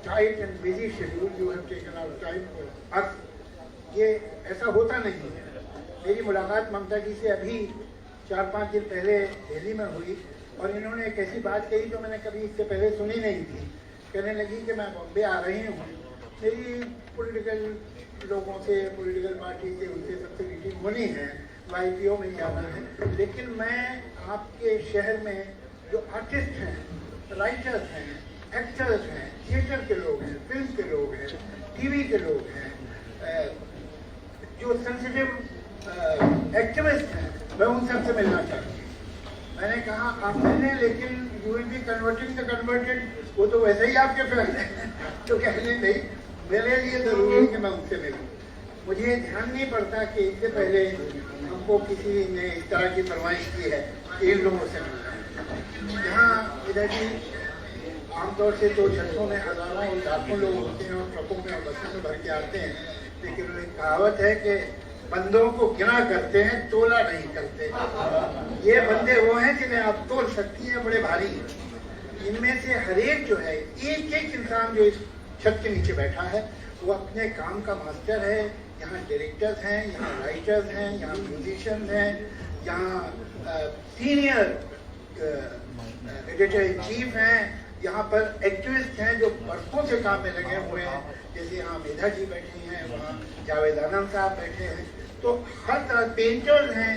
tight and busy schedule, you have taken out time for us. ये ऐसा होता नहीं है. मेरी मुलाकात ममता जी से अभी 4-5 दिन पहले दिल्ली में हुई और इन्होंने एक ऐसी बात कही जो मैंने कभी इससे पहले सुनी नहीं थी. कहने लगी कि मैं बॉम्बे आ रही हूँ, मेरी पॉलिटिकल लोगों से, पॉलिटिकल पार्टी से, उनसे सबसे मीटिंग होनी है, YPO में जाना है, लेकिन मैं आपके शहर में जो आर्टिस्ट हैं, राइटर्स हैं, एक्टर्स हैं, थिएटर के लोग हैं, फिल्म के लोग हैं, टीवी के लोग हैं, जो सेंसिटिव एक्टिविस्ट हैं, मैं उन सबसे मिलना चाहती हूँ. मैंने कहा आप मिलें, लेकिन you will be converting the converted, वो तो वैसे ही आपके फैन हैं. तो कहने नहीं, मेरे लिए जरूरी है कि मैं उनसे मिलूँ. मुझे ध्यान नहीं पड़ता कि इससे पहले हमको किसी ने इस तरह की फरमाइश की है कि इन लोगों से मिलना. यहाँ इधर भी आमतौर से तो छत्तों में हजारों और लाखों लोग होते हैं और ट्रकों में और बसों में भर के आते हैं, लेकिन एक कहावत है कि बंदों को गिना करते हैं, तोला नहीं करते. ये बंदे वो हैं जिन्हें आप तोल सकती हैं, बड़े भारी हैं. इनमें से हर एक जो है, एक एक इंसान जो इस छत के नीचे बैठा है, वो अपने काम का मास्टर है. यहाँ डायरेक्टर्स हैं, यहाँ राइटर्स हैं, यहाँ म्यूजिशियंस हैं, यहाँ सीनियर एडिटर इन चीफ हैं, यहाँ पर एक्टिविस्ट हैं जो बरसों से काम में लगे हुए हैं. जैसे यहाँ मेधा जी बैठी हैं, वहाँ जावेद आनंद साहब बैठे हैं. तो हर तरह पेंटर्स हैं,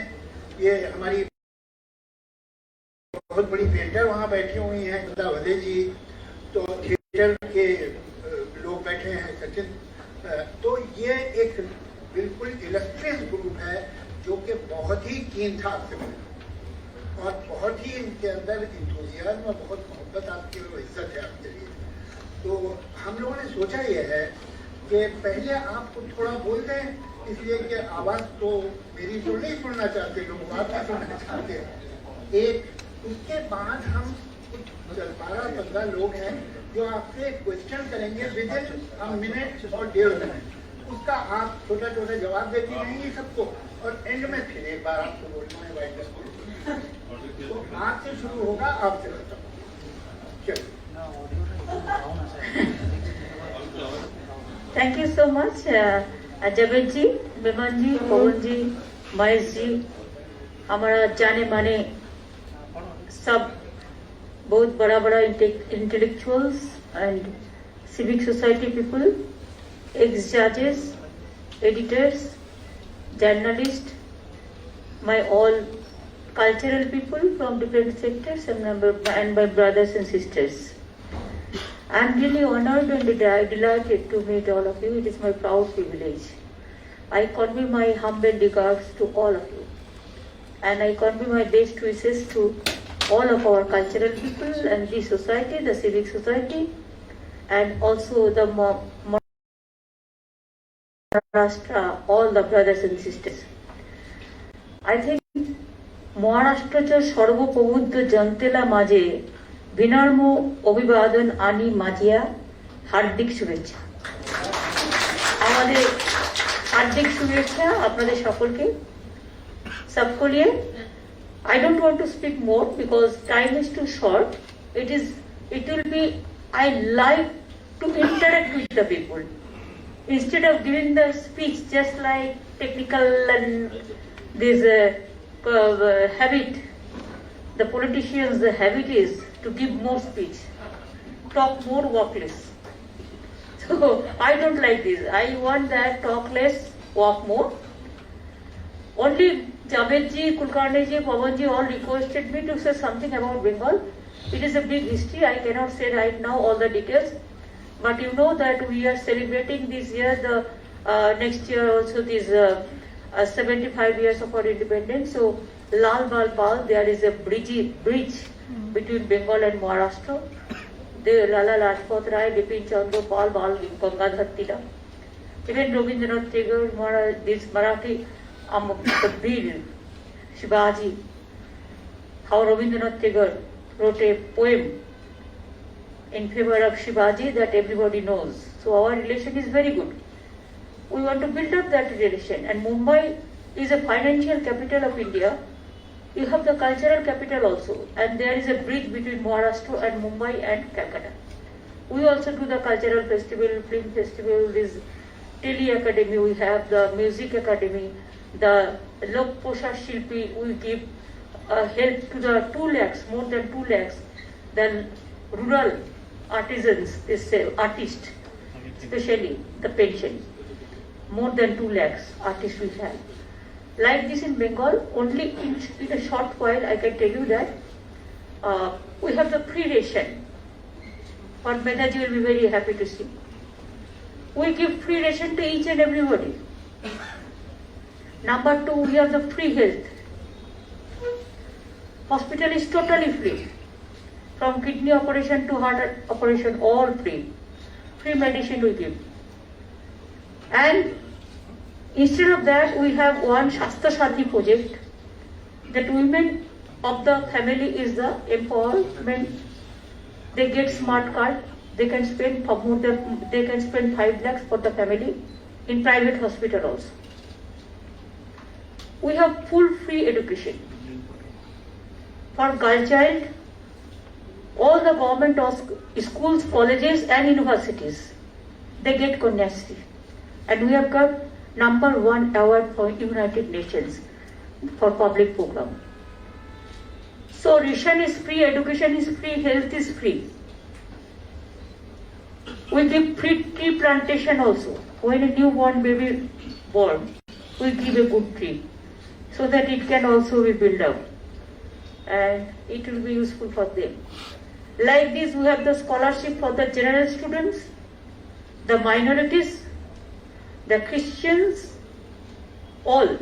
ये हमारी बहुत बड़ी पेंटर वहाँ बैठी हुई हैं, गंगा वदे जी. तो थिएटर के लोग बैठे हैं, सचिन. तो ये एक बिल्कुल इलस्ट्रियस ग्रुप है जो कि बहुत ही कीन था आपसे मिलना, और बहुत ही इनके अंदर इंथुजियाज्म और बहुत मोहब्बत आपकी और इज्जत है आपके लिए. तो हम लोगों ने सोचा ये है कि पहले आपको थोड़ा बोल दें, इसलिए कि आवाज़ तो मेरी तो नहीं सुनना चाहते लोग, आपका सुनना चाहते हैं. एक उसके बाद हम कुछ 12-15 लोग हैं जो आपसे क्वेश्चन करेंगे विद इन मिनट और 1.5 मिनट. उसका आप छोटा छोटा जवाब देती रहेंगी सबको, और एंड में फिर एक बार आपको बोलना है वाइट को. तो आपसे शुरू होगा, आपसे खत्म. चलो. Thank you so much Javed ji, Memon ji, Pawan ji, Mahesh ji, हमारा जाने माने सब बहुत बड़ा बड़ा intellectuals and civic society people, ex-judges, editors, journalists, my all cultural people from different sectors, and my brothers and sisters. I am really honored and delighted to meet all of you. It is my proud privilege. I convey my humble regards to all of you, and I convey my best wishes to all of our cultural people and the society, the civic society, and also the Maharashtra, all the brothers and sisters. I think महाराष्ट्राच्या सर्वप्रबुद्ध जनतेला माझे विनम्र अभिवादन आणि माझ्या हार्दिक शुभेच्छा. আমাদের हार्दिक शुभेच्छा আপনাদের সকলকে, सबको लिए. I don't want to speak more because time is too short. It will be, I like to interact with the people instead of giving the speech just like technical and this habit. The politicians, the habit is to give more speech, talk more, walk less. So I don't like this. I want that talk less, walk more. Only Javed ji, Kulkarni ji, Pawan ji all requested me to say something about Bengal. It is a big history. I cannot say right now all the details. But you know that we are celebrating this year, the next year also this 75 years of our independence. So Lal Bal Pal, there is a bridge between Bengal and Maharashtra. The Lala Lajpat Rai, Bipin Chandra Pal, Bal Gangadhar Tilak. Even Rabindranath Tagore, this Marathi Veer Shivaji, how Rabindranath Tagore wrote a poem in favor of Shivaji that everybody knows. So our relation is very good. We want to build up that relation. And Mumbai is a financial capital of India. You have the cultural capital also. And there is a bridge between Maharashtra and Mumbai and Calcutta. We also do the cultural festival, film festival, this Tele Academy, we have the music academy, the Lok Posha Shilpi, we give help to the 2 lakhs, more than 2 lakhs, the rural artisans, they say artists, especially the pension, more than 2 lakhs artists we have. Like this in Bengal, only in a short while I can tell you that we have the free ration. For Medaji will be very happy to see. We give free ration to each and everybody. Number 2, we have the free health. Hospital is totally free. From kidney operation to heart operation, all free. Free medicine we give. And instead of that, we have one Shastra Sati project that women of the family is the empowerment. They get smart card. They can spend they can spend 5 lakhs for the family in private hospital also. We have full free education for girl child. All the government schools, colleges and universities, they get Kanyasri. And we have got number 1 award for United Nations for public program. So ration is free, education is free, health is free. We give free tree plantation also. When a newborn baby born, we give a good tree so that it can also be built up and it will be useful for them. Like this, we have the scholarship for the general students, the minorities, the Christians, all.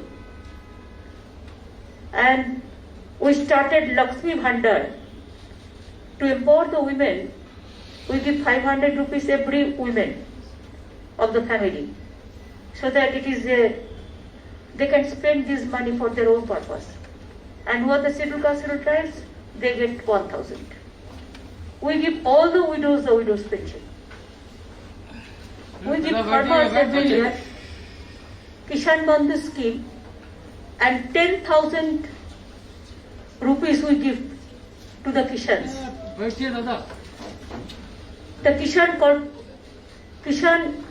And we started Lakshmi Bhandar to empower the women. We give 500 rupees every woman of the family, so that it is they can spend this money for their own purpose. And who are the scheduled caste tribes? They get 1,000. We give all the widows pension. We give farmers every year Kishan Bandhu scheme, and 10,000 rupees we give to the Kishans. The Kishan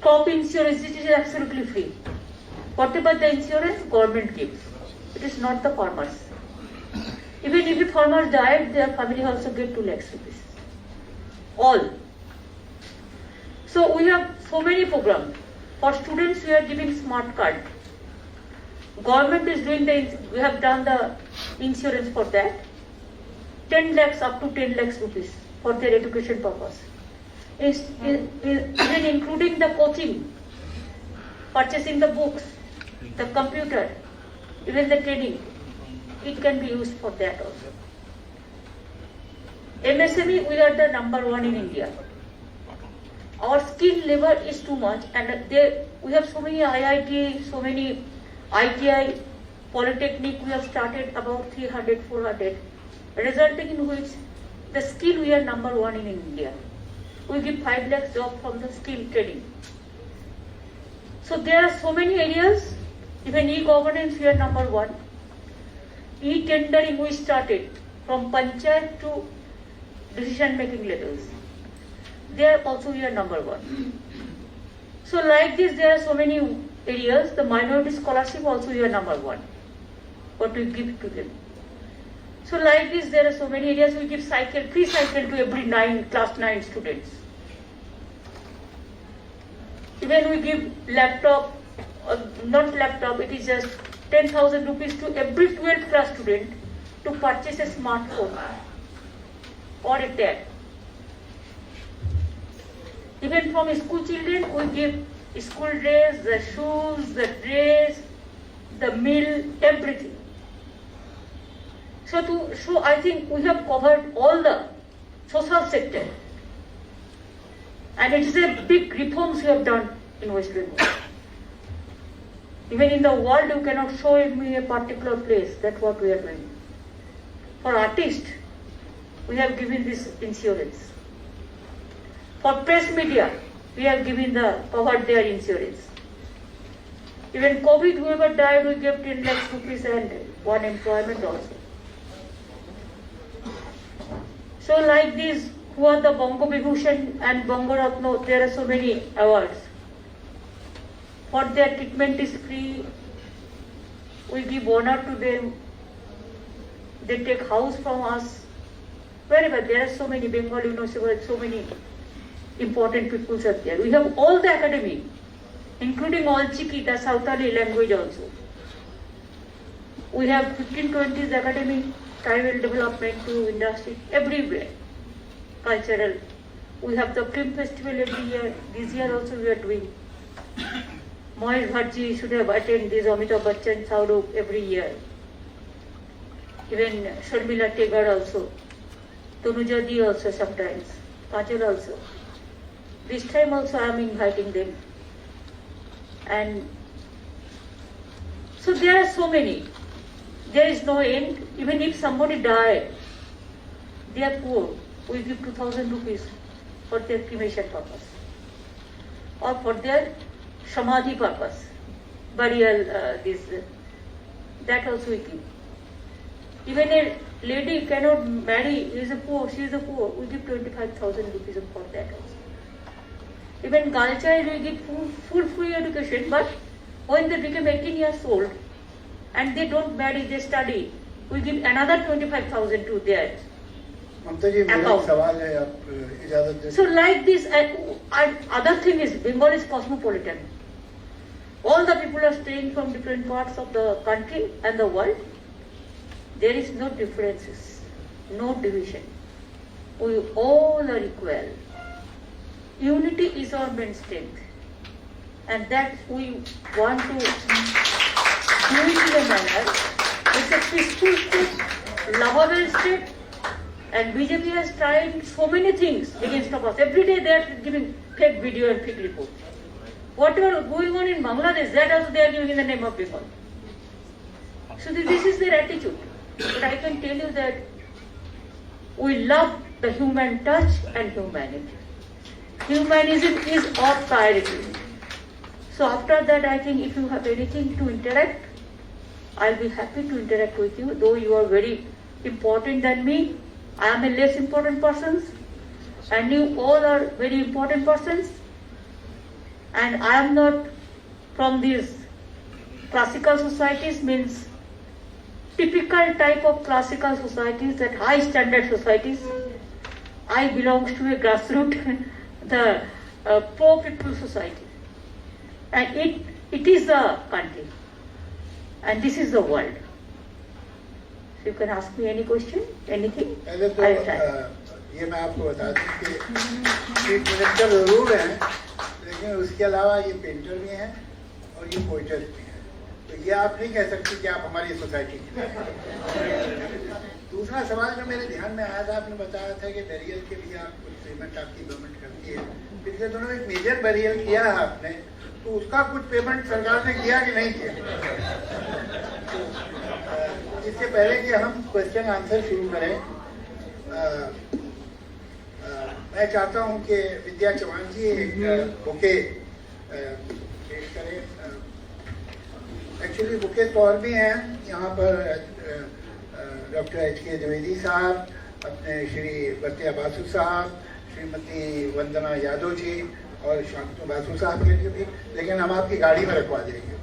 crop insurance, it is absolutely free. Whatever the insurance, government gives. It is not the farmers. Even if the farmers died, their family also get 2 lakhs rupees. All. So we have so many programs. For students, we are giving smart card. Government is doing we have done the insurance for that. 10 lakhs up to 10 lakhs rupees for their education purpose. Even including the coaching, purchasing the books, the computer, even the training, it can be used for that also. MSME, we are the number 1 in India. Our skill level is too much, and we have so many IIT, so many ITI, Polytechnic, we have started about 300, 400, resulting in which the skill we are number 1 in India. We give 5 lakhs job from the skill training. So there are so many areas. Even e-governance, we are number 1. E-tendering, we started from panchayat to decision-making levels. There also we are number 1. So like this, there are so many areas. The minority scholarship also we are number 1. What we give to them. So like this, there are so many areas. We give free cycle to every class 9 students. Even we give laptop, not laptop, it is just 10,000 rupees to every 12th class student to purchase a smartphone or a tab. Even from school children, we give school dress, the shoes, the dress, the meal, everything. So I think we have covered all the social sector. And it is a big reforms we have done in West Bengal. Even in the world, you cannot show me a particular place. That's what we are doing. For artists, we have given this insurance. For press media, we have given covered their insurance. Even COVID, whoever died, we gave 10 lakhs rupees and 1 employment also. So like this, who are the Bongo Vibhushan and Bongo Ratna. There are so many awards. For their treatment is free. We give honor to them. They take house from us. Wherever there are so many Bengal universities, so many important people are there. We have all the academy, including all Chiki, the Sautali language also. We have 15-20 academy, tribal development to industry, everywhere, cultural. We have the film festival every year. This year also we are doing. Mohesh Bhattji should have attended this Amitabh Bachchan Saurabh every year. Even Sharmila Tegar also. Tanuja Di also sometimes. Kajal also. This time also I am inviting them. And so there are so many. There is no end. Even if somebody died, they are poor. We give 2,000 rupees for their cremation purpose. Or for their samadhi purpose. Burial, that also we give. Even a lady cannot marry, she is a poor, we give 25,000 rupees for that also. Even girl child we give full free education, but when they become 18 years old and they don't marry, they study, we give another 25,000 to their account. So like this, and other thing is, Bengal is cosmopolitan. All the people are staying from different parts of the country and the world. There is no differences, no division. We all are equal. Unity is our main strength. And that we want to do it in a manner. It's a peaceful state, lovable state. And BJP has tried so many things against us. Every day they are giving fake video and fake report. Whatever going on in Bangladesh, that also they are giving in the name of Bengal. So this is their attitude. But I can tell you that we love the human touch and humanity. Humanism is our priority. So after that, I think if you have anything to interact, I'll be happy to interact with you. Though you are very important than me, I am a less important person, and you all are very important persons. And I am not from these classical societies, means typical type of classical societies, that high standard societies. I belong to a grassroots, the poor people society. And it is the country. And this is the world. So you can ask me any question, anything. पहले तो ये मैं आपको बता दूं कि chief minister जरूर हैं, लेकिन उसके अलावा ये पेंटर भी हैं और ये पोइटर भी हैं। तो ये आप नहीं कह सकते कि आप हमारी सोसाइटी के हैं। दूसरा सवाल जो मेरे ध्यान में आया था, आपने बताया था कि बरियल के लिए आप कुछ पेमेंट आपकी गवर्नमेंट करती है। पिछले दिनों एक मेजर बरियल किया है आपने, तो उसका कुछ पेमेंट सरकार ने किया कि नहीं किया? इससे पहले कि हम क्वेश्चन आंसर शुरू करें, मैं चाहता हूं कि विद्या चौहान जी एक बुके पेश करें। एक्चुअली बुके तो और भी हैं यहाँ पर, डॉक्टर एच.के. द्विवेदी साहब, अपने श्री बत्तिया बासु साहब, श्रीमती वंदना यादव जी और शांतनु बासु साहब के लिए भी, लेकिन हम आपकी गाड़ी में रखवा देंगे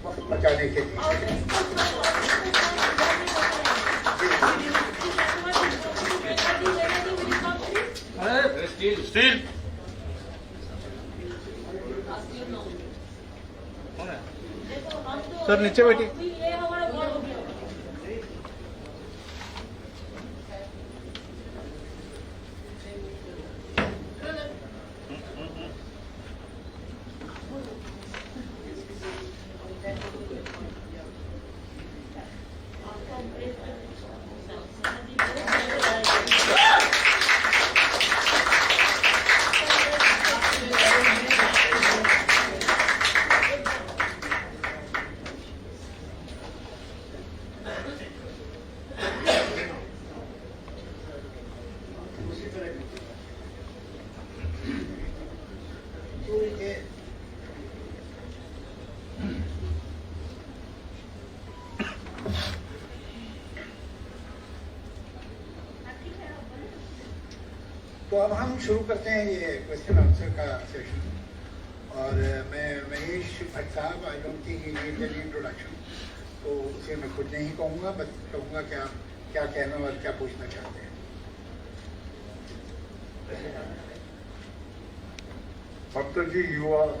पहुँचाने के लिए। स्टील सर नीचे बैठिए। तो अब हम शुरू करते हैं ये क्वेश्चन आंसर का सेशन। और मैं महेश भट्ट साहब, आई don't think he needs any introduction, तो उसे मैं खुद नहीं कहूँगा, बस कहूँगा कि आप क्या कहना और क्या पूछना चाहते हैं। Bhakta ji, you are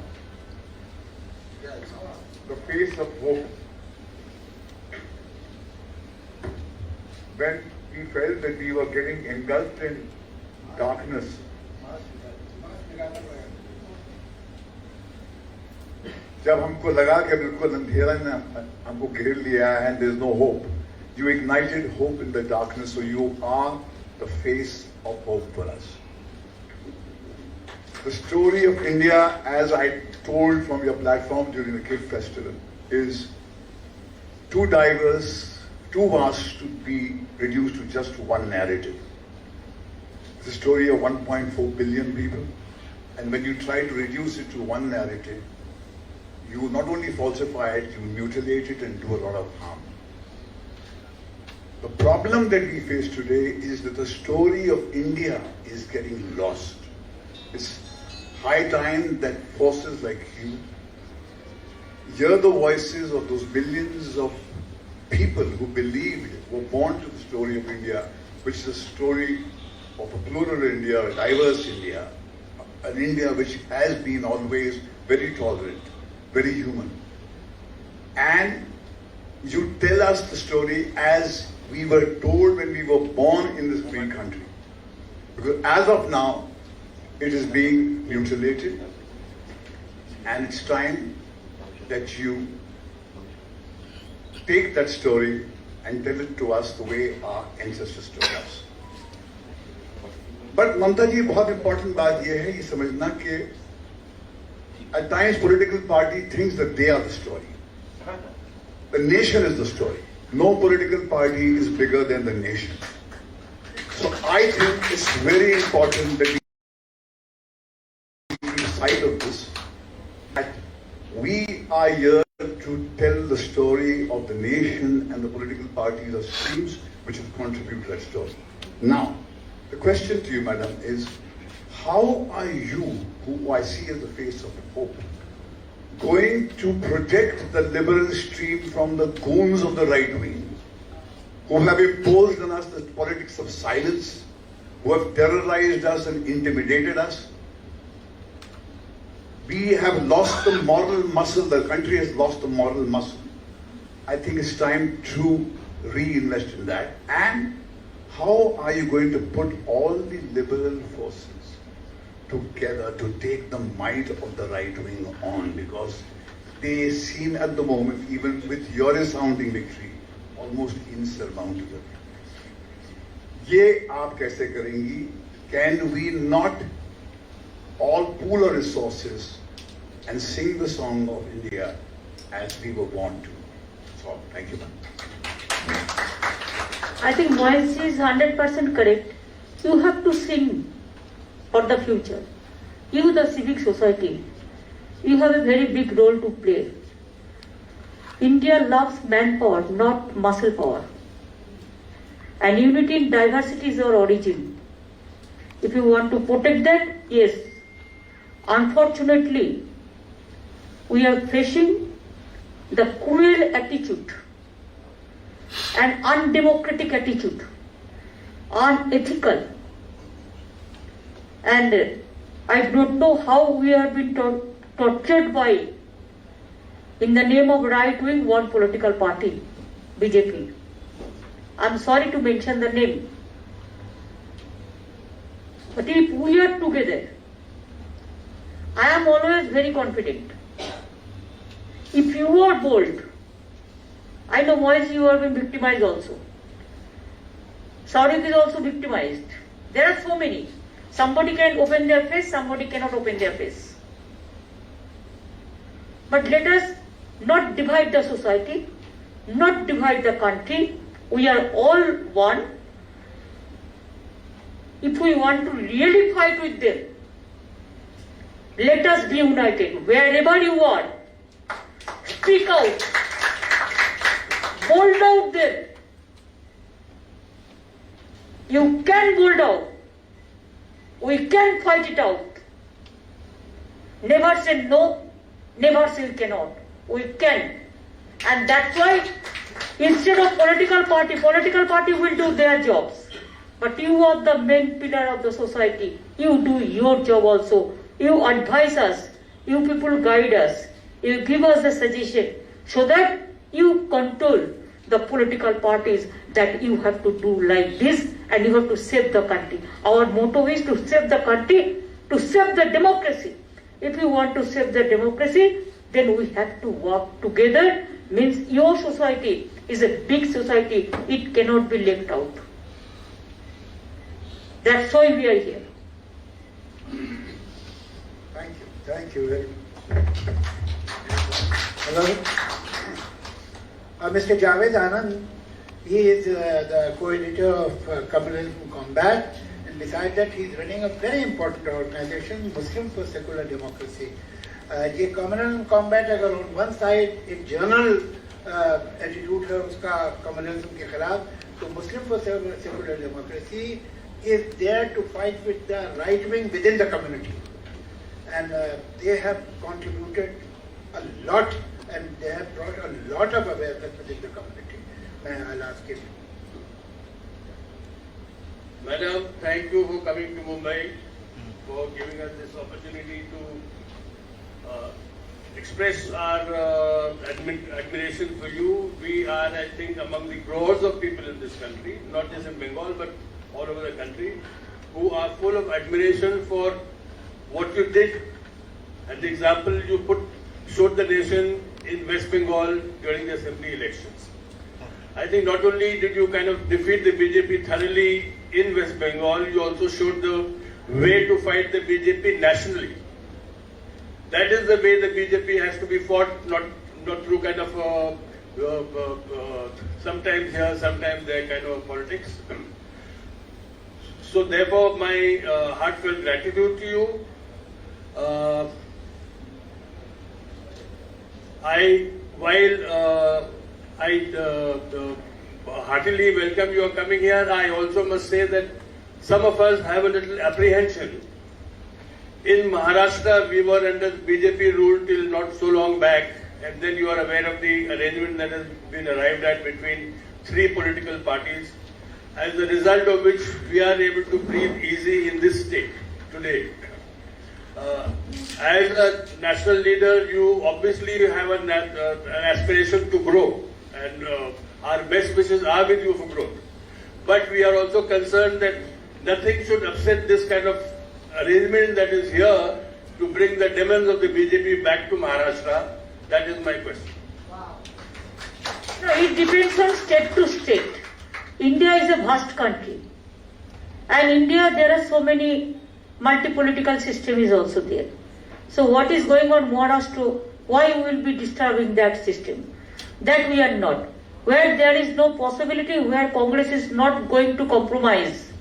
the face of hope. When we felt that we were getting engulfed in darkness, जब हमको लगा कि बिल्कुल अंधेरा ने हमको घेर लिया है and there is no hope, you ignited hope in the darkness, so you are the face of hope for us. The story of India, as I told from your platform during the KIF festival, is too diverse, too vast to be reduced to just one narrative. It's a story of 1.4 billion people, and when you try to reduce it to one narrative, you not only falsify it, you mutilate it and do a lot of harm. The problem that we face today is that the story of India is getting lost. It's high time that forces like you hear the voices of those millions of people who believed, were born to the story of India, which is a story of a plural India, a diverse India, an India which has been always very tolerant, very human. And you tell us the story as we were told when we were born in this free country. Because as of now, it is being mutilated, and it's time that you take that story and tell it to us the way our ancestors told us. But Mamta ji, बहुत important बात ये है ये समझना कि at times political party thinks that they are the story. The nation is the story. No political party is bigger than the nation. So I think it's very important that we keep sight of this. That we are here to tell the story of the nation, and the political parties are streams which have contributed to that story. Now, the question to you, madam, is how are you, who I see as the face of hope, going to protect the liberal stream from the goons of the right wing, who have imposed on us the politics of silence, who have terrorized us and intimidated us? We have lost the moral muscle, the country has lost the moral muscle. I think it's time to reinvest in that. And how are you going to put all the liberal forces together to take the might of the right wing on? Because they seem at the moment, even with your resounding victory, almost insurmountable. ये आप कैसे करेंगी? Can we not all pool our resources and sing the song of India as we were born to? So, thank you, ma'am. I think Mohan is 100% correct. You have to sing for the future. You, the civic society, you have a very big role to play. India loves manpower, not muscle power. And unity in diversity is our origin. If you want to protect that, yes. Unfortunately, we are facing the cruel attitude and undemocratic attitude, unethical. And I don't know how we have been tortured by, in the name of right wing, one political party, BJP. I'm sorry to mention the name. But if we are together, I am always very confident. If you are bold, I know Moise, you have been victimized also. Saurabh is also victimized. There are so many. Somebody can open their face, somebody cannot open their face. But let us not divide the society, not divide the country. We are all one. If we want to really fight with them, let us be united. Wherever you are, speak out. Bold out there. You can bold out. We can fight it out. Never say no, never say cannot. We can. And that's why instead of political party will do their jobs. But you are the main pillar of the society. You do your job also. You advise us. You people guide us. You give us the suggestion so that you control the political parties that you have to do like this and you have to save the country. Our motto is to save the country, to save the democracy. If you want to save the democracy, then we have to work together. Means your society is a big society. It cannot be left out. That's why we are here. Thank you very much. Hello. Mr. Javed Anand, he is the co-editor of Communalism Combat, and besides that, he is running a very important organization, Muslims for Secular Democracy. ये Communalism Combat अगर on one side एक journal attitude है उसका communalism के खिलाफ, तो Muslims for Secular Democracy is there to fight with the right wing within the community, and they have contributed a lot. And they have brought a lot of awareness within the community. I'll ask him. Madam, thank you for coming to Mumbai, for giving us this opportunity to express our admiration for you. We are, I think, among the crores of people in this country, not just in Bengal, but all over the country, who are full of admiration for what you did and the example you showed the nation in West Bengal during the assembly elections. I think not only did you kind of defeat the BJP thoroughly in West Bengal, you also showed the way to fight the BJP nationally. That is the way the BJP has to be fought, not through kind of sometimes here, sometimes there kind of politics. So therefore, my heartfelt gratitude to you. I heartily welcome your coming here, I also must say that some of us have a little apprehension. In Maharashtra, we were under BJP rule till not so long back, and then you are aware of the arrangement that has been arrived at between three political parties, as a result of which we are able to breathe easy in this state today. As a national leader, you obviously have an aspiration to grow, and our best wishes are with you for growth. But we are also concerned that nothing should upset this kind of arrangement that is here to bring the demons of the BJP back to Maharashtra. That is my question. Wow. No, it depends on state to state. India is a vast country, and India there are so many multi-political system is also there. So what is going on Maharashtra, why we will be disturbing that system? That we are not. Where there is no possibility, where Congress is not going to compromise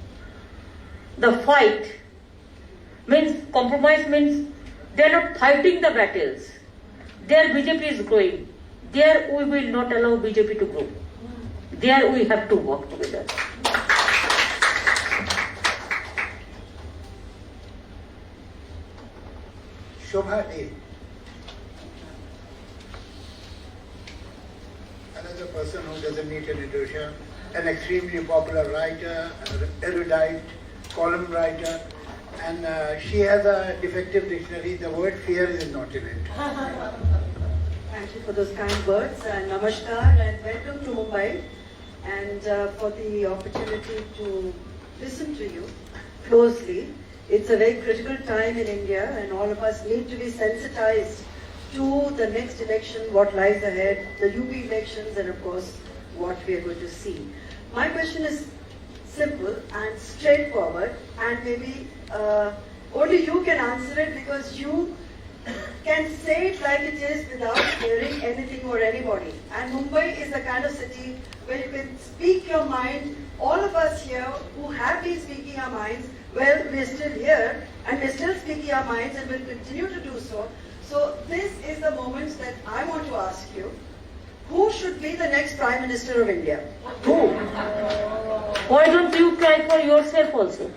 the fight, means compromise means they are not fighting the battles. There BJP is growing. There we will not allow BJP to grow. There we have to work together. Shobha Dev, another person who doesn't need an introduction, an extremely popular writer, erudite, column writer, and she has a defective dictionary. The word fear is not in it. Thank you for those kind words. Namaskar and welcome to Mumbai, and for the opportunity to listen to you closely. It's a very critical time in India, and all of us need to be sensitized to the next election, what lies ahead, the UP elections, and of course, what we are going to see. My question is simple and straightforward, and maybe only you can answer it, because you can say it like it is without hearing anything or anybody. And Mumbai is the kind of city where you can speak your mind. All of us here who have been speaking our minds, well, we're still here and we're still speaking our minds and will continue to do so. So this is the moment that I want to ask you. Who should be the next Prime Minister of India? Who? Why don't you try for yourself also?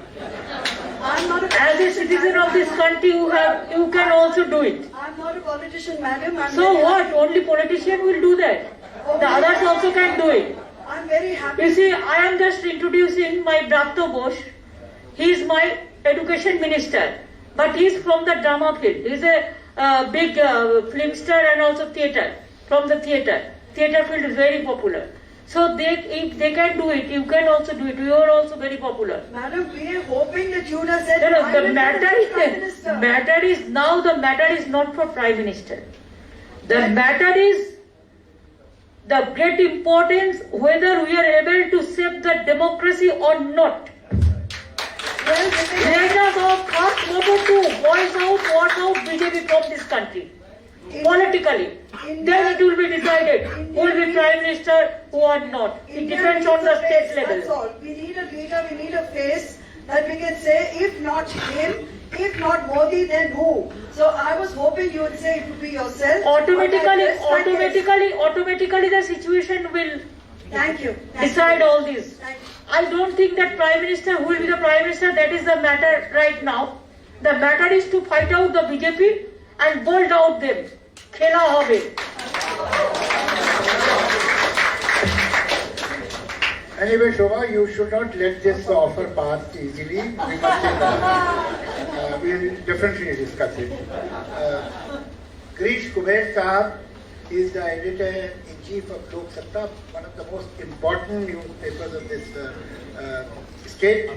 I'm not a as a citizen of this country, you can also do it. I'm not a politician, madam. I'm So very what? happy. Only politician will do that. The others also can do it. I'm very happy. You see, I am just introducing my Bratto Bosch. He is my education minister, but he is from the drama field. He is a big film star and also theatre, from the theatre. Theatre field is very popular. So if they can do it, you can also do it. You are also very popular. Madam, we are hoping that you would have said, No, I the will matter be is, Prime Minister. the matter is not for Prime Minister. The matter is the great importance whether we are able to save the democracy or not. Well, within- Let us all cast vote to voice out, vote out BJP from this country. Politically. Then it will be decided who will be Prime Minister, who are not. It India depends needs on the a face, state That's level. all. We need a leader, we need a face that we can say, if not him, if not Modi, then who? So I was hoping you would say it would be yourself. Automatically, But I guess that is- automatically the situation will Thank you. Thank decide you. all this. Thank you. I don't think that Prime Minister, who will be the Prime Minister, that is the matter right now. The matter is to fight out the BJP and bolt out them. Khela hobe. Anyway, Shobha, you should not let this offer pass easily. We must we'll definitely discuss it. Girish Kuber Sahab is the editor-in-chief of Lok Satta, one of the most important newspapers of this state.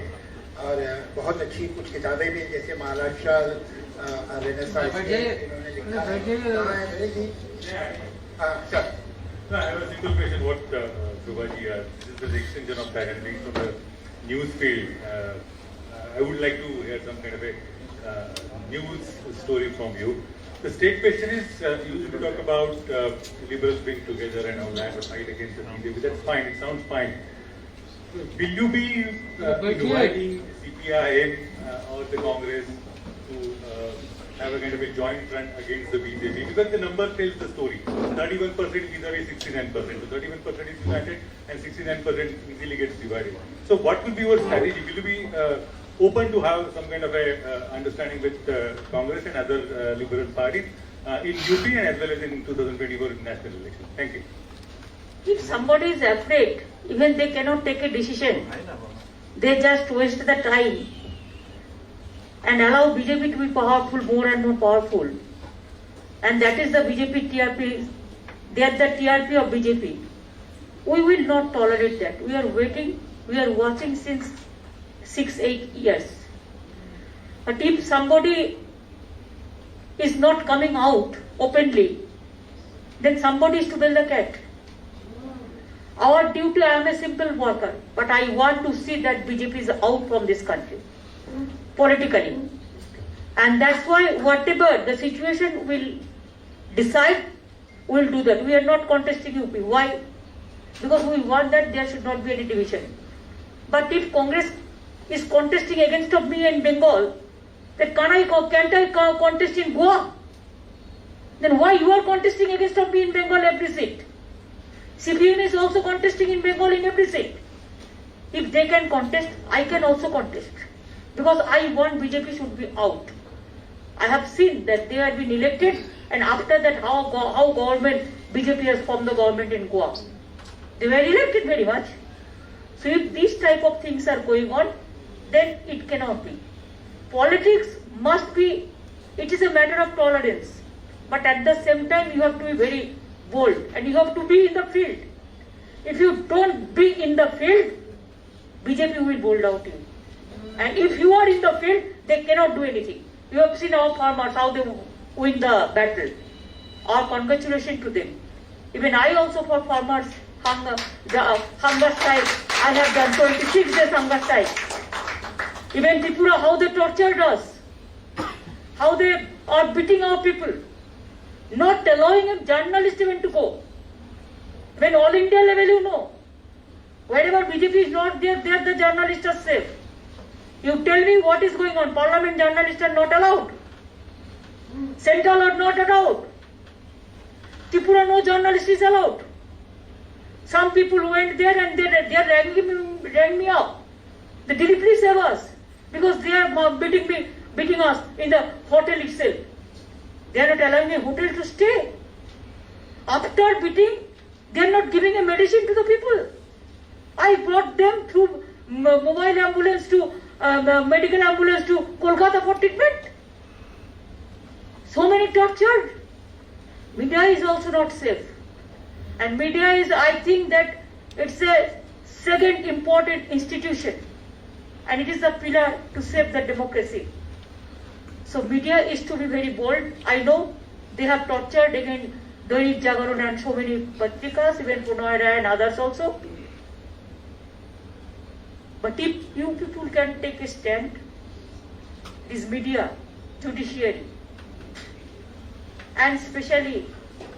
और बहुत अच्छी कुछ किताबें भी जैसे Maharashtra renaissance इन्होंने लिखा है। हाँ, sir. No, I have a simple question. What Shobhaji, this is the extension of that and being from the news field. I would like to hear some kind of a news story from you. The state question is, you used to talk about liberals being together and all that, or fight against the BJP. That's fine. It sounds fine. Will you be inviting CPIM or the Congress to have a kind of a joint front against the BJP? Because the number tells the story. 31% vis-a-vis 69%. So 31% is united and 69% easily gets divided. So what will be your strategy? Will you be open to have some kind of a understanding with Congress and other liberal parties in UP and as well as in 2024 national election? Thank you. If somebody is afraid, even they cannot take a decision. They just waste the time and allow BJP to be powerful, more and more powerful. And that is the BJP TRP. They are the TRP of BJP. We will not tolerate that. We are waiting, we are watching since 6-8 years. But if somebody is not coming out openly, then somebody is to build the cat. Our duty, I am a simple worker, but I want to see that BJP is out from this country, politically. And that's why whatever the situation will decide, we will do that. We are not contesting UP. Why? Because we want that there should not be any division. But if Congress is contesting against of me in Bengal, then can't I contest in Goa? Then why you are contesting against of me in Bengal every seat? CPM is also contesting in Bengal in every seat. If they can contest, I can also contest. Because I want BJP should be out. I have seen that they have been elected and after that how government, BJP has formed the government in Goa. They were elected very much. So if these type of things are going on, then it cannot be. Politics must be, it is a matter of tolerance. But at the same time, you have to be very bold and you have to be in the field. If you don't be in the field, BJP will bolt out you. And if you are in the field, they cannot do anything. You have seen our farmers, how they win the battle. Our congratulations to them. Even I also for farmers, hunger strike, I have done 26 days hunger strike. Even Tripura, how they tortured us. How they are beating our people. Not allowing a journalist even to go. When all India level you know, wherever BJP is not there, there the journalists are safe. You tell me what is going on. Parliament journalists are not allowed. Central are not allowed. Tripura no journalist is allowed. Some people went there and they rang me up. They did please save us because they are beating me beating us in the hotel itself. They are not allowing a hotel to stay. After beating, they are not giving a medicine to the people. I brought them through mobile ambulance to medical ambulance to Kolkata for treatment. So many tortured. Media is also not safe. And media is, I think that it's a second important institution. And it is a pillar to save the democracy. So media is to be very bold. I know they have tortured again Dainik Jagaran and so many patrikas, even Punoyra and others also. But if you people can take a stand, this media, judiciary, and especially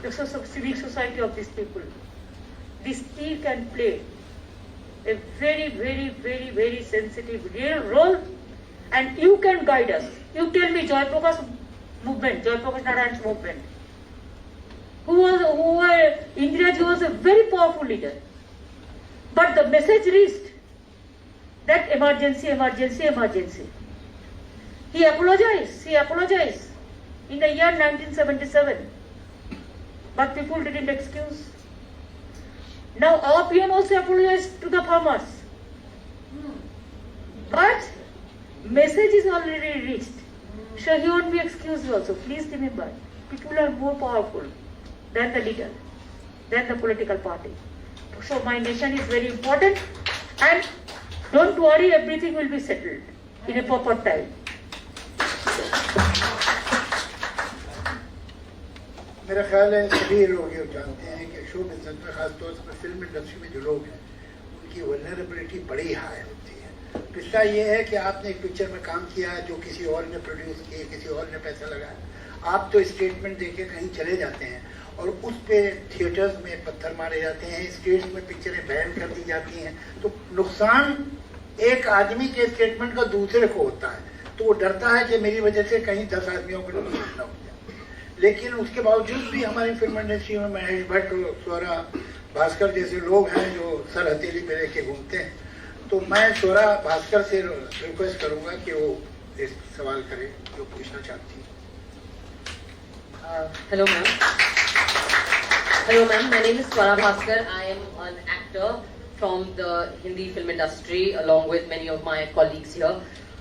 the civic society of these people, this still can play a very, very, very, very sensitive real role, and you can guide us. You tell me Joy Prakash movement, Joy Prakash Narayan's movement, Indira Ji was a very powerful leader, but the message reached that emergency, emergency, emergency. He apologized in the year 1977, but people didn't excuse. Now our PM also apologized to the farmers, but message is already reached, so he won't be excused also. Please remember, people are more powerful than the leader, than the political party. So my nation is very important, and don't worry, everything will be settled in a proper time. मेरा ख्याल है सभी लोग ये जानते हैं कि show business में खासतौर से फिल्म इंडस्ट्री में जो लोग हैं उनकी वल्नरेबिलिटी बड़ी हाई होती है। पिछला ये है कि आपने एक पिक्चर में काम किया है जो किसी और ने प्रोड्यूस किया, किसी और ने पैसा लगाया, आप तो स्टेटमेंट देके कहीं चले जाते हैं और उस पे थिएटर्स में पत्थर मारे जाते हैं, स्टेट्स में पिक्चरें बैन कर दी जाती हैं, तो नुकसान एक आदमी के स्टेटमेंट का दूसरे को होता है, तो वो डरता है कि मेरी वजह से कहीं 10 आदमियों को नुकसान न हो जाए। लेकिन उसके बावजूद भी हमारी फिल्म इंडस्ट्री में महेश भट्ट, स्वरा भास्कर जैसे लोग हैं जो सर हथेली पे लेके घूमते हैं, तो मैं स्वरा भास्कर से रिक्वेस्ट करूंगा कि वो इस सवाल करे जो पूछना चाहती है। Hello ma'am. Hello ma'am, my name is Swara Bhaskar. I am an actor from the Hindi film industry along with many of my colleagues here.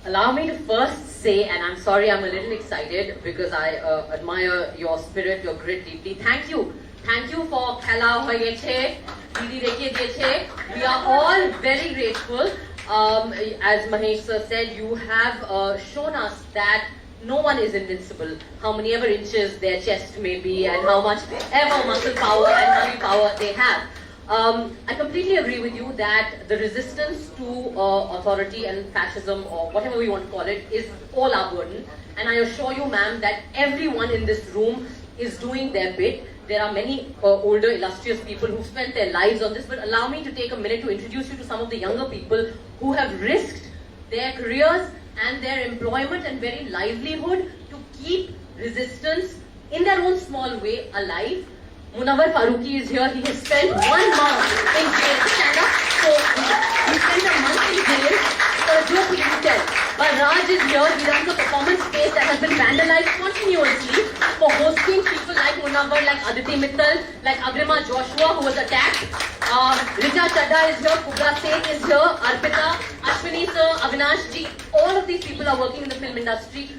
Allow me to first say, and I'm sorry I'm a little excited because I admire your spirit, your grit deeply. Thank you. Thank you for Khela Hoyeche, Didi Rekhe Deche. We are all very grateful. As Mahesh sir said, you have shown us that no one is invincible, how many ever inches their chest may be and how much ever muscle power and money power they have. I completely agree with you that the resistance to authority and fascism or whatever we want to call it is all our burden. And I assure you, ma'am, that everyone in this room is doing their bit. There are many older, illustrious people who spent their lives on this, but allow me to take a minute to introduce you to some of the younger people who have risked their careers and their employment and very livelihood to keep resistance in their own small way alive. Munawar Farooqi is here. He has spent 1 month in jail. Stand up. So he spent a month in jail for a joke he didn't tell. But Raj is here. He runs a performance space that has been vandalized continuously for hosting people like Munawar, like Aditi Mittal, like Agrima Joshua, who was attacked. Richa Chadha is here. Kubra Seth is here. Arpita, Ashwini sir, Avinash ji. All of these people are working in the film industry,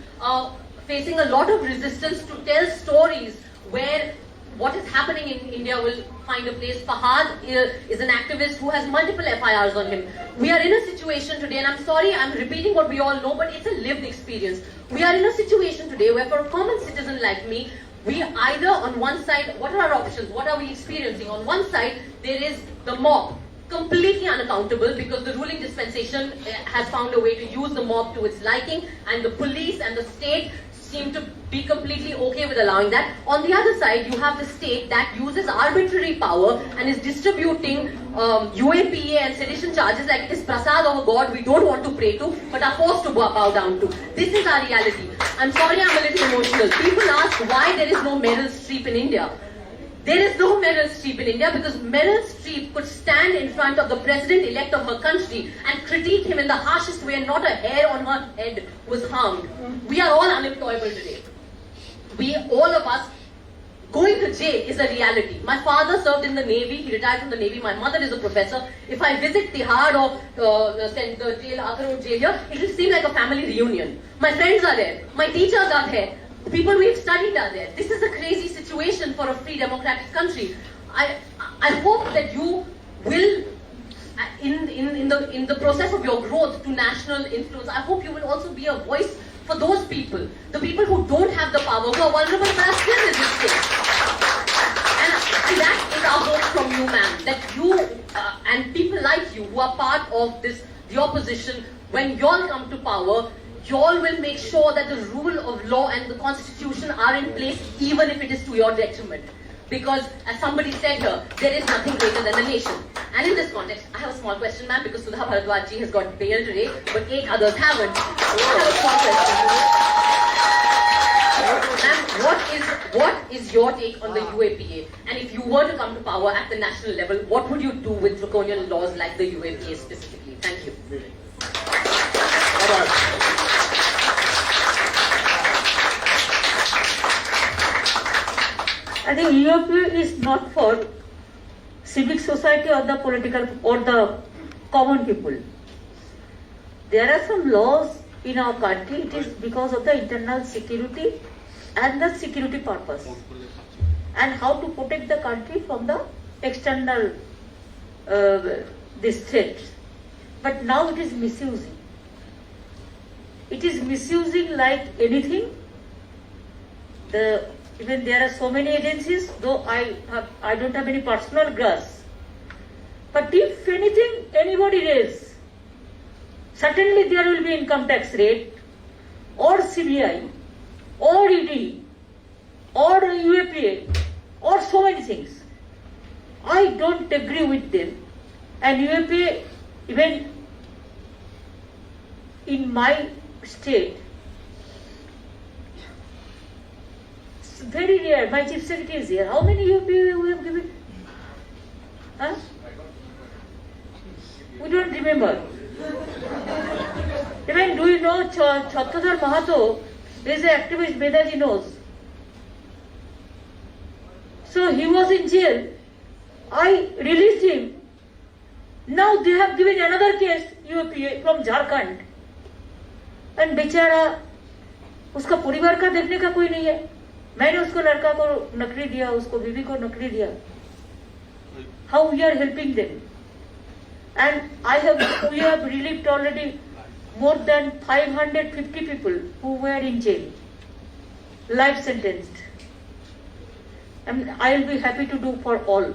facing a lot of resistance to tell stories where what is happening in India will find a place. Fahad is an activist who has multiple FIRs on him. We are in a situation today, and I'm sorry, I'm repeating what we all know, but it's a lived experience. We are in a situation today where for a common citizen like me, we either on one side, what are our options? What are we experiencing? On one side, there is the mob, completely unaccountable because the ruling dispensation has found a way to use the mob to its liking, and the police and the state seem to be completely okay with allowing that. On the other side, you have the state that uses arbitrary power and is distributing UAPA and sedition charges like it is prasad of a god we don't want to pray to but are forced to bow down to. This is our reality. I'm sorry I'm a little emotional. People ask why there is no Meryl Streep in India. There is no Meryl Streep in India because Meryl Streep could stand in front of the president-elect of her country and critique him in the harshest way and not a hair on her head was harmed. We are all unemployable today. All of us, going to jail is a reality. My father served in the Navy, he retired from the Navy, my mother is a professor. If I visit Tihar or the jail, Arthur Road jail here, it will seem like a family reunion. My friends are there, my teachers are there, people we've studied are there. This is a crazy situation for a free democratic country. I hope that you will, in the process of your growth to national influence, I hope you will also be a voice for those people, the people who don't have the power, who are vulnerable but are still resisting. And that is our hope from you, ma'am, that you and people like you who are part of the opposition, when you all come to power, you all will make sure that the rule of law and the constitution are in place even if it is to your detriment. Because as somebody said here, there is nothing greater than the nation. And in this context, I have a small question, ma'am, because Sudha Bharadwaj ji has got bail today, but 8 others haven't. I have a small question. Ma'am, what is your take on the UAPA? And if you were to come to power at the national level, what would you do with draconian laws like the UAPA specifically? Thank you. I think UAPA is not for civic society or the political or the common people. There are some laws in our country, it is because of the internal security and the security purpose and how to protect the country from the external this threat. But now it is misusing. It is misusing like anything. Even there are so many agencies, though I don't have any personal grudge. But if anything, anybody raise, certainly there will be income tax rate, or CBI, or ED, or UAPA, or so many things. I don't agree with them. And UAPA, even in my state, very rare. My chief secretary is here. How many UAPA we have given? Huh? We don't remember. Even do you know Chhatradhar Mahato is an activist, Bedaji knows. So he was in jail. I released him. Now they have given another case, UAPA from Jharkhand. And बेचारा उसका परिवार का देखने का कोई नहीं है. मैंने उसको लड़का को नौकरी दिया, उसको बीवी को नौकरी दिया. How we are helping them? And we have relieved already more than 550 people who were in jail, life sentenced. And I will be happy to do for all.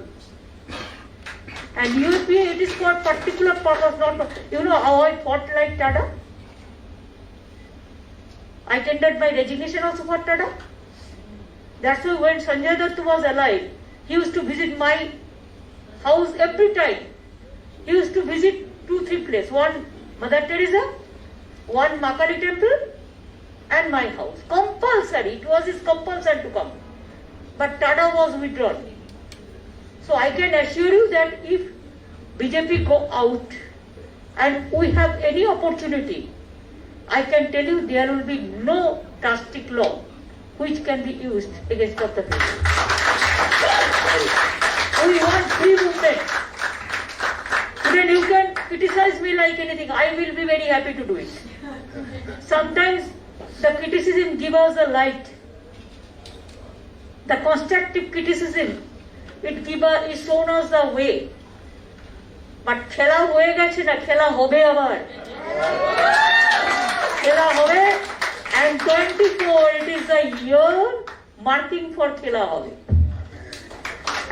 And UAPA, it is for particular purpose, not. You know how I fought like Tada? I tendered my resignation also for Tada. That's why when Sanjay Dutt was alive, he used to visit my house every time. He used to visit 2-3 places. One Mother Teresa, one Makali temple, and my house. Compulsory. It was his compulsion to come. But Tada was withdrawn. So I can assure you that if BJP go out and we have any opportunity, I can tell you there will be no drastic law which can be used against Dr. People. We want free movement. Then you can criticize me like anything. I will be very happy to do it. Sometimes the criticism gives us a light. The constructive criticism, is shown us the way. But খেলা হয়ে গেছে না, খেলা হবে আবার। খেলা হবে, and 24 it is the year marking for খেলা হবে.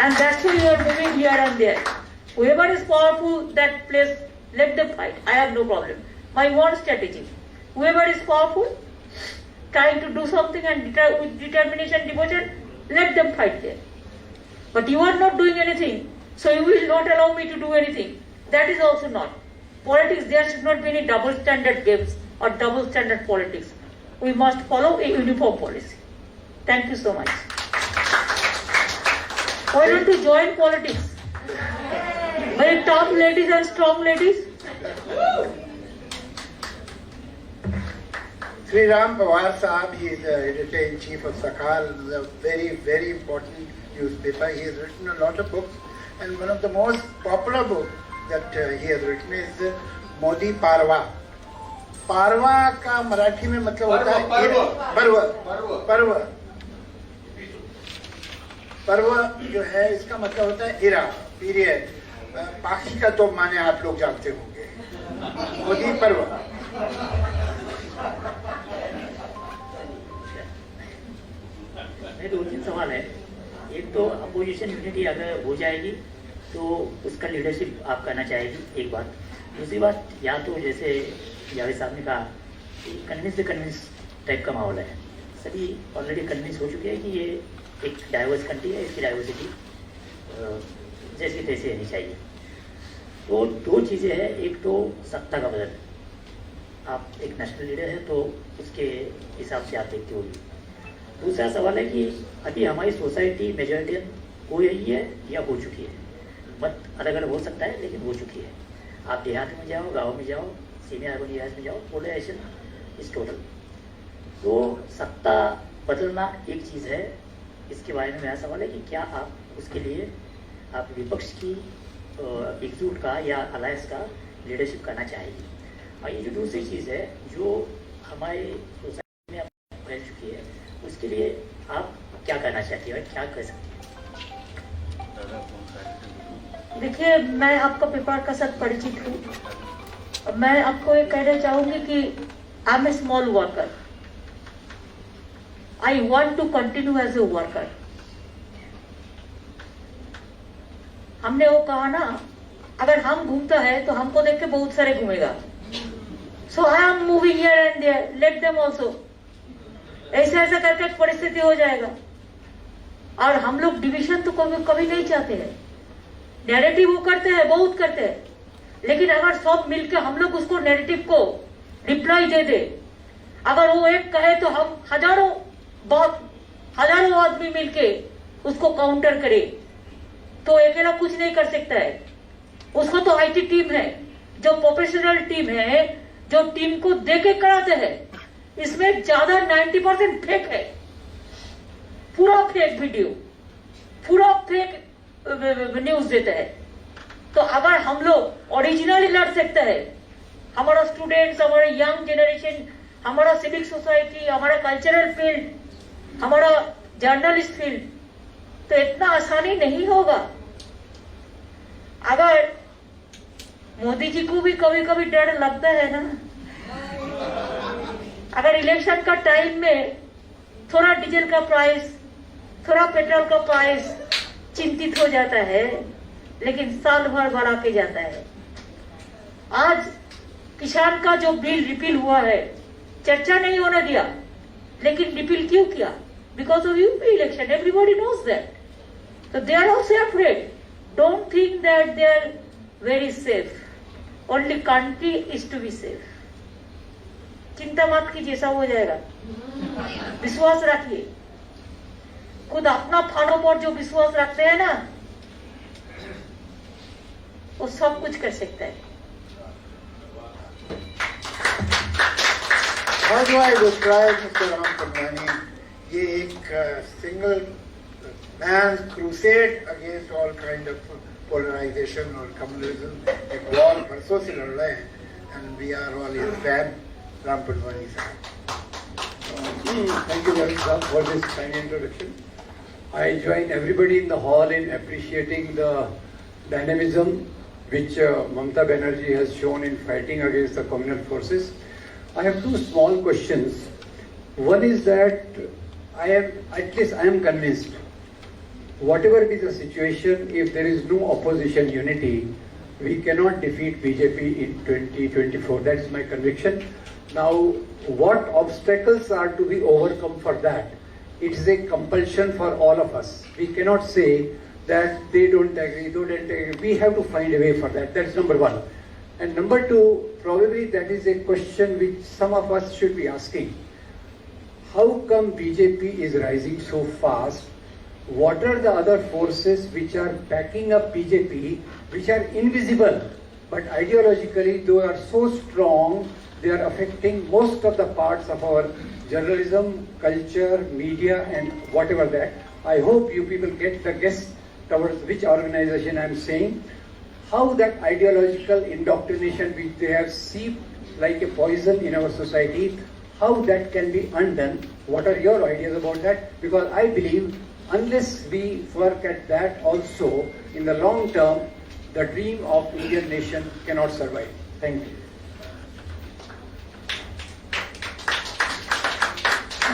And that's why you are moving here and there. Whoever is powerful, that place, let them fight. I have no problem. My one strategy. Whoever is powerful, trying to do something and with determination, devotion, let them fight there. But you are not doing anything, so you will not allow me to do anything. That is also not. Politics, there should not be any double standard games or double standard politics. We must follow a uniform policy. Thank you so much. Why not to join politics? Very tough ladies and strong ladies. Sri Ram Pawar Saab, he is the editor-in-chief of Sakal, a very, very important newspaper. He has written a lot of books, and one of the most popular books that he has written is Modi Parwa. Parwa का मराठी में मतलब होता है पर्व। पर्व पर्व जो है इसका मतलब होता है इरा, पीरियड। पाक्षी का तो माने आप लोग जानते होंगे, मोदी पर्व। मेरे 2-3 सवाल है। एक तो अपोजिशन यूनिटी अगर हो जाएगी तो उसका लीडरशिप आप करना चाहेगी, एक बात। दूसरी बात, या तो जैसे जावेद साहब ने कहा कि कन्विंस टाइप का माहौल है, सभी ऑलरेडी कन्विंस हो चुके हैं कि ये एक डाइवर्स कंट्री है, इसकी डाइवर्सिटी जैसी तैसी रहनी चाहिए। तो 2 चीज़ें हैं, एक तो सत्ता का बदल, आप एक नेशनल लीडर हैं तो उसके हिसाब से आप देखते होगी। दूसरा सवाल है कि अभी हमारी सोसाइटी मेजॉरिटियन हो रही है या हो चुकी है, मत अलग अलग हो सकता है लेकिन हो चुकी है। आप देहात में जाओ, गाँव में जाओ, सीनियर अर्बन एरियाज में जाओ, पोलराइजेशन इज टोटल। तो सत्ता बदलना एक चीज़ है, इसके बारे में मेरा सवाल है कि क्या आप उसके लिए आप विपक्ष की एकजुट का या अलायंस का लीडरशिप करना चाहेगी। और ये जो दूसरी चीज़ है जो हमारे सोसाइटी में फैल चुकी है, उसके लिए आप क्या करना चाहती हैं और क्या कर सकती हैं? देखिए, मैं आपका पेपर का साथ परिचित हूँ। मैं आपको ये कहना चाहूंगी कि I am a small worker, I want to continue as a worker. हमने वो कहा ना, अगर हम घूमता है तो हमको देख के बहुत सारे घूमेगा। So I am moving here and there, let them also. ऐसे ऐसे करके परिस्थिति हो जाएगा। और हम लोग डिवीजन तो कभी नहीं चाहते हैं। नैरेटिव वो करते हैं, बहुत करते हैं, लेकिन अगर सब मिलकर हम लोग उसको नैरेटिव को रिप्लाई दे दे, अगर वो एक कहे तो हम हजारों आदमी मिलके उसको काउंटर करे, तो अकेला कुछ नहीं कर सकता है। उसको तो आईटी टीम है, जो प्रोफेशनल टीम है, जो टीम को देके कराते हैं। इसमें ज्यादा 90% फेक है, पूरा फेक वीडियो, पूरा फेक न्यूज देते हैं। तो अगर हम लोग ओरिजिनली लड़ सकते हैं, हमारा स्टूडेंट्स, हमारा यंग जनरेशन, हमारा सिविक सोसाइटी, हमारा कल्चरल फील्ड, हमारा जर्नलिस्ट फील्ड, तो इतना आसानी नहीं होगा। अगर मोदी जी को भी कभी कभी डर लगता है ना, अगर इलेक्शन का टाइम में थोड़ा डीजल का प्राइस, थोड़ा पेट्रोल का प्राइस चिंतित हो जाता है, लेकिन साल भर बढ़ा के जाता है। आज किसान का जो बिल रिपील हुआ है, चर्चा नहीं होने दिया, लेकिन रिपील क्यों किया? Because of UP election, everybody knows that. So they are also afraid. Don't think that they are very safe. Only country is to be safe. चिंता मत कीजिए, सब हो जाएगा। विश्वास रखिए। खुद अपना फानों पर जो विश्वास रखते हैं ना, वो सब कुछ कर सकता है। How do I describe Mr. Ram Pandwani? ये एक single man's crusade against all kind of polarization or communalism, एक war बरसों से लड़ रहे हैं, and we are all his fan, Ram Pandwani sahab. Thank you very much for this kind introduction. I join everybody in the hall in appreciating the dynamism which Mamata Banerjee has shown in fighting against the communal forces. I have 2 small questions. One is that I am convinced, whatever be the situation, if there is no opposition unity, we cannot defeat BJP in 2024. That is my conviction. Now, what obstacles are to be overcome for that? It is a compulsion for all of us. We cannot say that they don't agree. We have to find a way for that. That's number one. And number 2, probably that is a question which some of us should be asking. How come BJP is rising so fast what are the other forces which are backing up BJP, which are invisible, but ideologically they are so strong, they are affecting most of the parts of our journalism, culture, media, and whatever that. I hope you people get the guess towards which organization I am saying. How that ideological indoctrination which they have seeped like a poison in our society, how that can be undone. What are your ideas about that? Because I believe unless we work at that also, in the long term, the dream of Indian nation cannot survive. Thank you.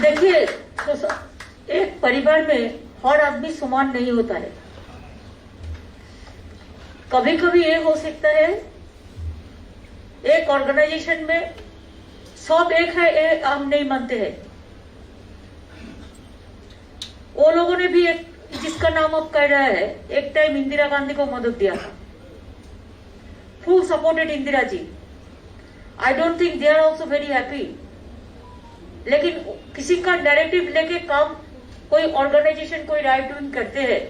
देखिए, तो एक परिवार में हर आदमी समान नहीं होता है। कभी कभी ये हो सकता है एक ऑर्गेनाइजेशन में सब एक है, एक हम नहीं मानते हैं। वो लोगों ने भी एक, जिसका नाम अब कह रहा है, एक टाइम इंदिरा गांधी को मदद दिया था, full supported Indira ji. I don't think they are also very happy. लेकिन किसी का नैरेटिव लेके काम, कोई ऑर्गेनाइजेशन कोई राइट डूइंग करते हैं,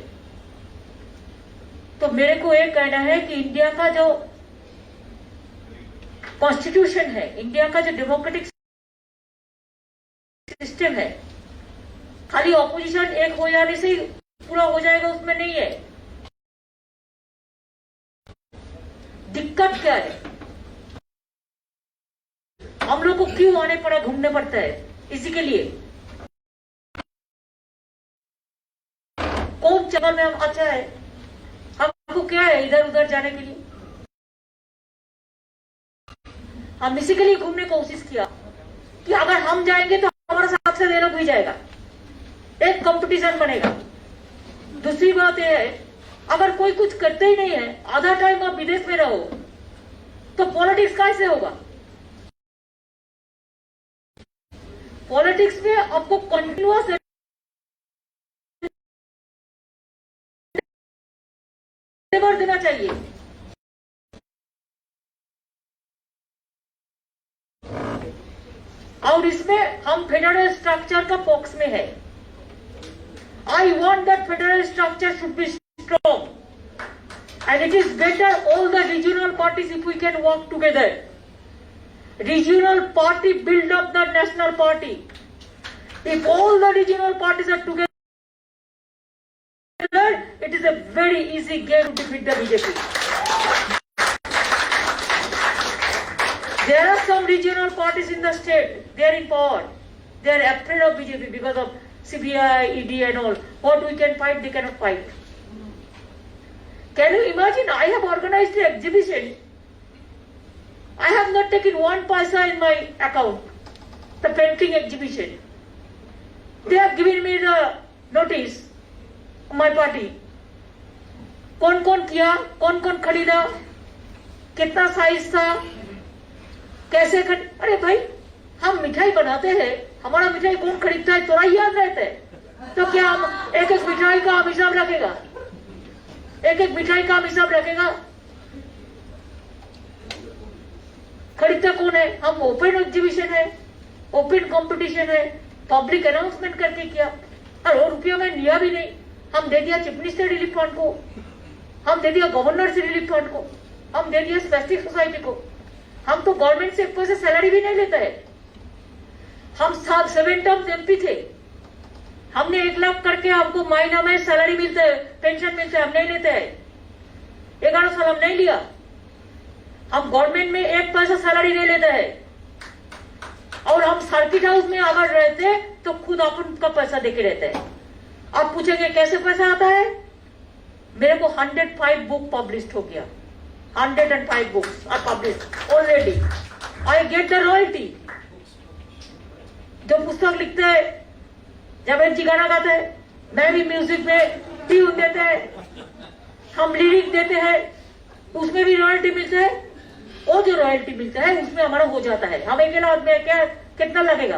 तो मेरे को ये कहना है कि इंडिया का जो कॉन्स्टिट्यूशन है, इंडिया का जो डेमोक्रेटिक सिस्टम है, खाली ऑपोजिशन एक हो जाने से पूरा हो जाएगा उसमें नहीं है। दिक्कत क्या है? हम लोग को क्यों आने पड़ा, घूमने पड़ता है? इसी के लिए कौन जगह में हम अच्छा है, हमको क्या है इधर उधर जाने के लिए? हम इसी के लिए घूमने की कोशिश किया कि अगर हम जाएंगे तो हमारे साथ से ये लोग भी जाएगा, एक कंपटीशन बनेगा। दूसरी बात यह है, अगर कोई कुछ करते ही नहीं है, आधा टाइम आप विदेश में रहो, तो पॉलिटिक्स कैसे होगा? पॉलिटिक्स में आपको कंटिन्यूअस देना चाहिए। और इसमें हम फेडरल स्ट्रक्चर का पॉक्स में है। I want that federal structure should be strong, and it is better all the regional parties if we can work together. Regional party build up the national party. If all the regional parties are together, it is a very easy game to defeat the BJP. There are some regional parties in the state, they are in power. They are afraid of BJP because of CBI, ED and all. What we can fight, they cannot fight. Can you imagine, I have organized an exhibition. I have not taken one paisa in my account, the painting exhibition. They have given me the notice, my party. कौन कौन किया, कौन कौन खरीदा, कितना size था, कैसे अरे भाई, हम मिठाई बनाते हैं, हमारा मिठाई कौन खरीदता है थोड़ा याद रहता है, तो क्या हम एक एक मिठाई का हम हिसाब रखेगा? एक एक मिठाई का हम हिसाब रखेगा? खरीदता कौन है? हम ओपन एग्जीबिशन है, ओपन कंपटीशन है, पब्लिक अनाउंसमेंट करके किया, और रुपया में लिया भी नहीं। हम दे दिया चीफ मिनिस्टर रिलीफ फंड को, हम दे दिया गवर्नर से रिलीफ फंड को, हम दे दिया स्पेसिफिक सोसाइटी को। हम तो गवर्नमेंट से एक पैसे सैलरी भी नहीं लेता है। हम 7 टर्म्स एमपी थे, हमने 1 लाख करके हमको महीना में सैलरी मिलता है, पेंशन मिलता है, हम नहीं लेते हैं। 11 साल हम नहीं लिया। हम गवर्नमेंट में 1 पैसा सैलरी नहीं लेते हैं, और हम सर्किट हाउस में अगर रहते तो खुद अपन का पैसा देके रहते हैं। आप पूछेंगे कैसे पैसा आता है? मेरे को 105 बुक पब्लिश हो गया, 105 books are publish already. I get the royalty. जो पुस्तक लिखते हैं, जावेद जी गाना गाते हैं, मैं भी म्यूजिक में ट्यून देते हैं, हम लिरिक देते हैं, उसमें भी रॉयल्टी मिलते है। वो जो रॉयल्टी मिलता है उसमें हमारा हो जाता है। हम अकेला आदमी क्या, कितना लगेगा,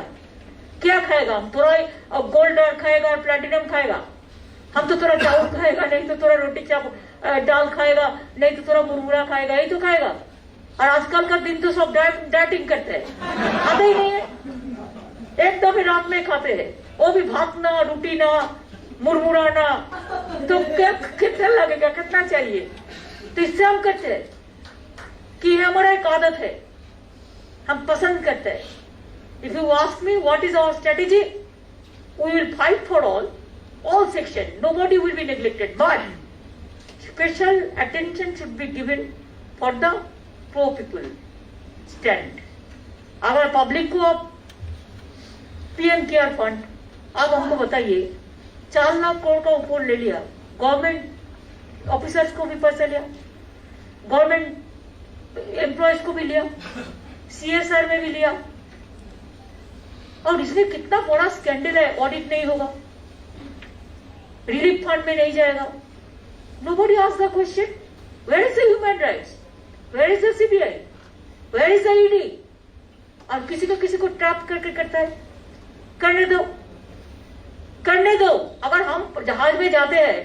क्या खाएगा? हम थोड़ा गोल्ड खाएगा और प्लेटिनम खाएगा, हम तो थोड़ा चावल खाएगा, नहीं तो थोड़ा रोटी दाल खाएगा, नहीं तो थोड़ा मुरमुरा खाएगा, यही तो खाएगा। और आजकल का दिन तो सब डाइटिंग करते हैं, खाते ही नहीं है, एकदम ही रात में खाते हैं, वो भी भात ना, रोटी ना, मुरमुराना, तो कितना लगेगा, कितना चाहिए? तो इससे हम कहते हैं कि ये हमारा एक आदत है, हम पसंद करते हैं. If you ask me what is our strategy, we will fight for all sections. Nobody will be neglected, but special attention should be given for the poor people stand. अगर पब्लिक को आप पीएम केयर फंड, आप हमको बताइए, 4 लाख करोड़ का ऊपर ले लिया, गवर्नमेंट ऑफिसर्स को भी पैसा लिया, गवर्नमेंट एम्प्लॉयज को भी लिया, CSR में भी लिया, और इसमें कितना बड़ा स्कैंडल है. ऑडिट नहीं होगा, रिलीफ फंड में नहीं जाएगा. Nobody asks the question, where is the human rights, where is the CBI, where is the ED? और किसी को ट्रैप करके करता है. करने दो. अगर हम जहाज में जाते हैं,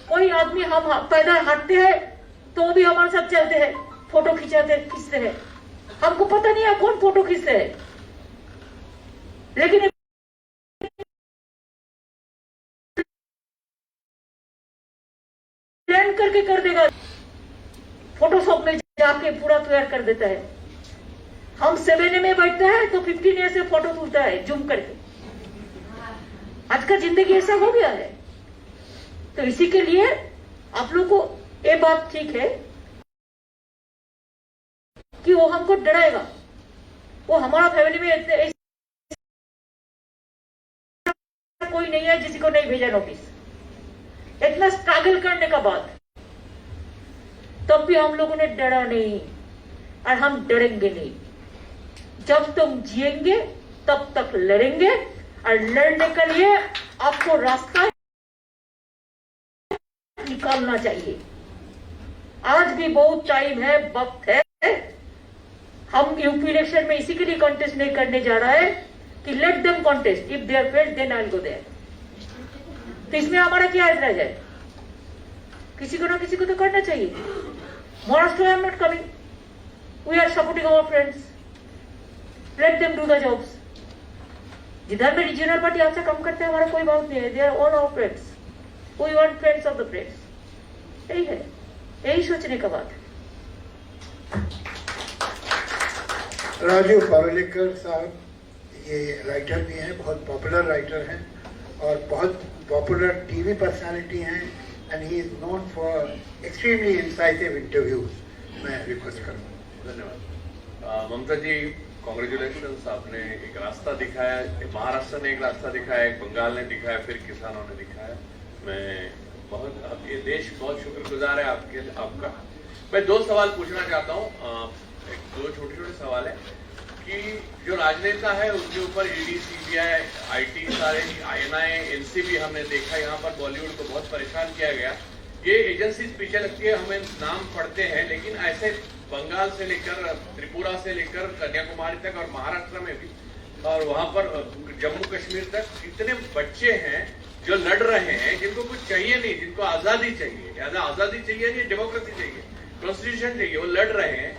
कोई आदमी हम पैदल हटते हैं तो भी हमारे साथ चलते हैं, फोटो खींचते हैं. हमको पता नहीं है कौन फोटो खींचते हैं, लेकिन प्लान करके कर देगा, फोटोशॉप में जाके पूरा तैयार कर देता है. हम 7A में बैठते हैं तो 15A से फोटो तुलता है जूम करके. आज का जिंदगी ऐसा हो गया है. तो इसी के लिए आप लोग को ये बात ठीक है कि वो हमको डराएगा. वो हमारा फैमिली में इतने कोई नहीं है जिसी को नहीं भेजा नोटिस. इतना स्ट्रगल करने का बाद तब भी हम लोगों ने डरा नहीं, और हम डरेंगे नहीं. जब तुम जिएंगे तब तक लड़ेंगे, और लड़ने के लिए आपको रास्ता निकालना चाहिए. आज भी बहुत टाइम है, वक्त है. हम यूपी इलेक्शन में इसी के लिए कॉन्टेस्ट नहीं करने जा रहा है कि let them contest, if they are failed then I will go there. तो इसमें हमारा क्या ऐतराज है? किसी को ना किसी को तो करना चाहिए. Maharashtra I am not coming, we are supporting our friends, let them do the jobs. जिधर में रीजनल पार्टी अच्छा काम करते हैं हमारा कोई बात नहीं है, they are all our friends, we want friends of the friends. यही है, यही सोचने का बात है. राजू पावलेकर साहब ये राइटर भी हैं, बहुत पॉपुलर राइटर हैं और बहुत पॉपुलर टीवी पर्सनालिटी हैं, and he is known for extremely insightive interviews. मैं रिक्वेस्ट करूँगा. धन्यवाद. ममता जी, कॉन्ग्रेचुलेशन. आपने एक रास्ता दिखाया, महाराष्ट्र ने एक रास्ता दिखाया, एक बंगाल ने दिखाया, फिर किसानों ने दिखाया. मैं बहुत, ये देश बहुत शुक्रगुजार है आपका. मैं 2 सवाल पूछना चाहता हूँ. एक 2 छोटे सवाल है कि जो राजनेता है उनके ऊपर ED, CBI, IT, सारे INI, NCB हमने देखा, यहाँ पर बॉलीवुड को बहुत परेशान किया गया. ये एजेंसी पीछे लगती है, हमें नाम पढ़ते हैं, लेकिन ऐसे बंगाल से लेकर त्रिपुरा से लेकर कन्याकुमारी तक और महाराष्ट्र में भी और वहां पर जम्मू कश्मीर तक इतने बच्चे हैं जो लड़ रहे हैं, जिनको कुछ चाहिए नहीं, जिनको आजादी चाहिए. आजादी चाहिए नहीं, डेमोक्रेसी चाहिए, कॉन्स्टिट्यूशन चाहिए, वो लड़ रहे हैं.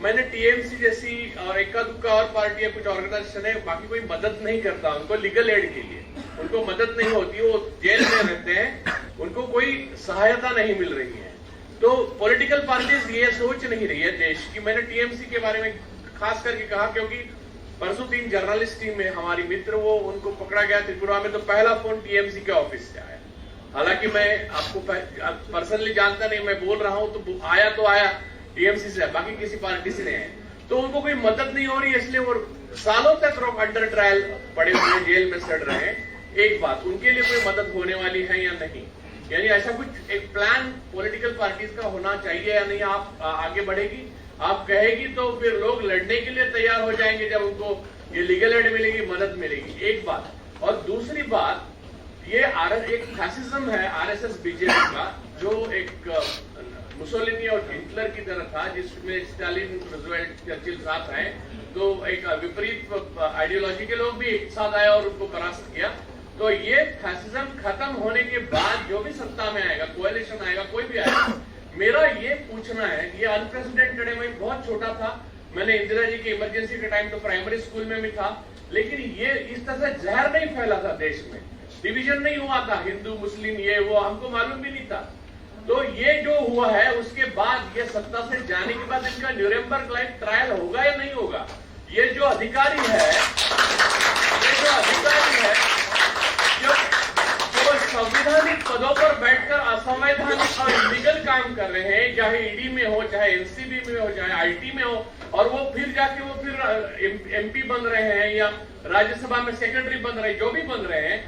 मैंने TMC जैसी और इक्का दुक्का और पार्टियां, कुछ ऑर्गेनाइजेशन है, बाकी कोई मदद नहीं करता उनको लीगल एड के लिए. उनको मदद नहीं होती, वो जेल में रहते हैं, उनको कोई सहायता नहीं मिल रही है. तो पॉलिटिकल पार्टीज ये सोच नहीं रही है देश की. मैंने TMC के बारे में खास करके कहा क्योंकि परसों 3 जर्नलिस्ट टीम में हमारी मित्र, वो उनको पकड़ा गया त्रिपुरा में, तो पहला फोन TMC के ऑफिस से आया. हालांकि मैं आपको पर्सनली जानता नहीं, मैं बोल रहा हूं तो आया TMC से, बाकी किसी पार्टी से नहीं है. तो उनको कोई मदद नहीं हो रही है, इसलिए वो सालों तक अंडर ट्रायल पड़े हुए जेल में सड़ रहे हैं. एक बात, उनके लिए कोई मदद होने वाली है या नहीं? यानी ऐसा कुछ एक प्लान पॉलिटिकल पार्टीज का होना चाहिए या नहीं? आप आगे बढ़ेगी, आप कहेगी तो फिर लोग लड़ने के लिए तैयार हो जाएंगे जब उनको ये लीगल एड मिलेगी, मदद मिलेगी. एक बात. और दूसरी बात, ये एक फैसिज्म है RSS BJP का, जो एक मुसोलिनी और हिटलर की तरह था, जिसमें स्टालिन, रूजवेल्ट, चर्चिल साथ आए, तो एक विपरीत आइडियोलॉजी के लोग भी एक साथ आए और उनको परास्त किया. तो ये फैसिज्म खत्म होने के बाद जो भी सत्ता में आएगा, कोएलिशन आएगा, कोई भी आएगा, मेरा ये पूछना है, ये अनप्रेसिडेंटेड है. मैं बहुत छोटा था, मैंने इंदिरा जी की इमरजेंसी के टाइम तो प्राइमरी स्कूल में भी था, लेकिन ये इस तरह से जहर नहीं फैला था देश में. डिवीजन नहीं हुआ था हिंदू मुस्लिम ये वो, हमको मालूम भी नहीं था। तो ये जो हुआ है उसके बाद ये सत्ता से जाने के बाद इनका न्यूरेमबर्ग लाइक ट्रायल होगा या नहीं होगा? ये जो अधिकारी है जो संवैधानिक पदों पर बैठकर असंवैधानिक और इलीगल काम कर रहे हैं, चाहे ईडी में हो, चाहे एनसीबी में हो, चाहे आईटी में हो, और वो फिर जाके वो फिर एमपी बन रहे हैं या राज्यसभा में सेक्रेटरी बन रहे हैं, जो भी बन रहे हैं,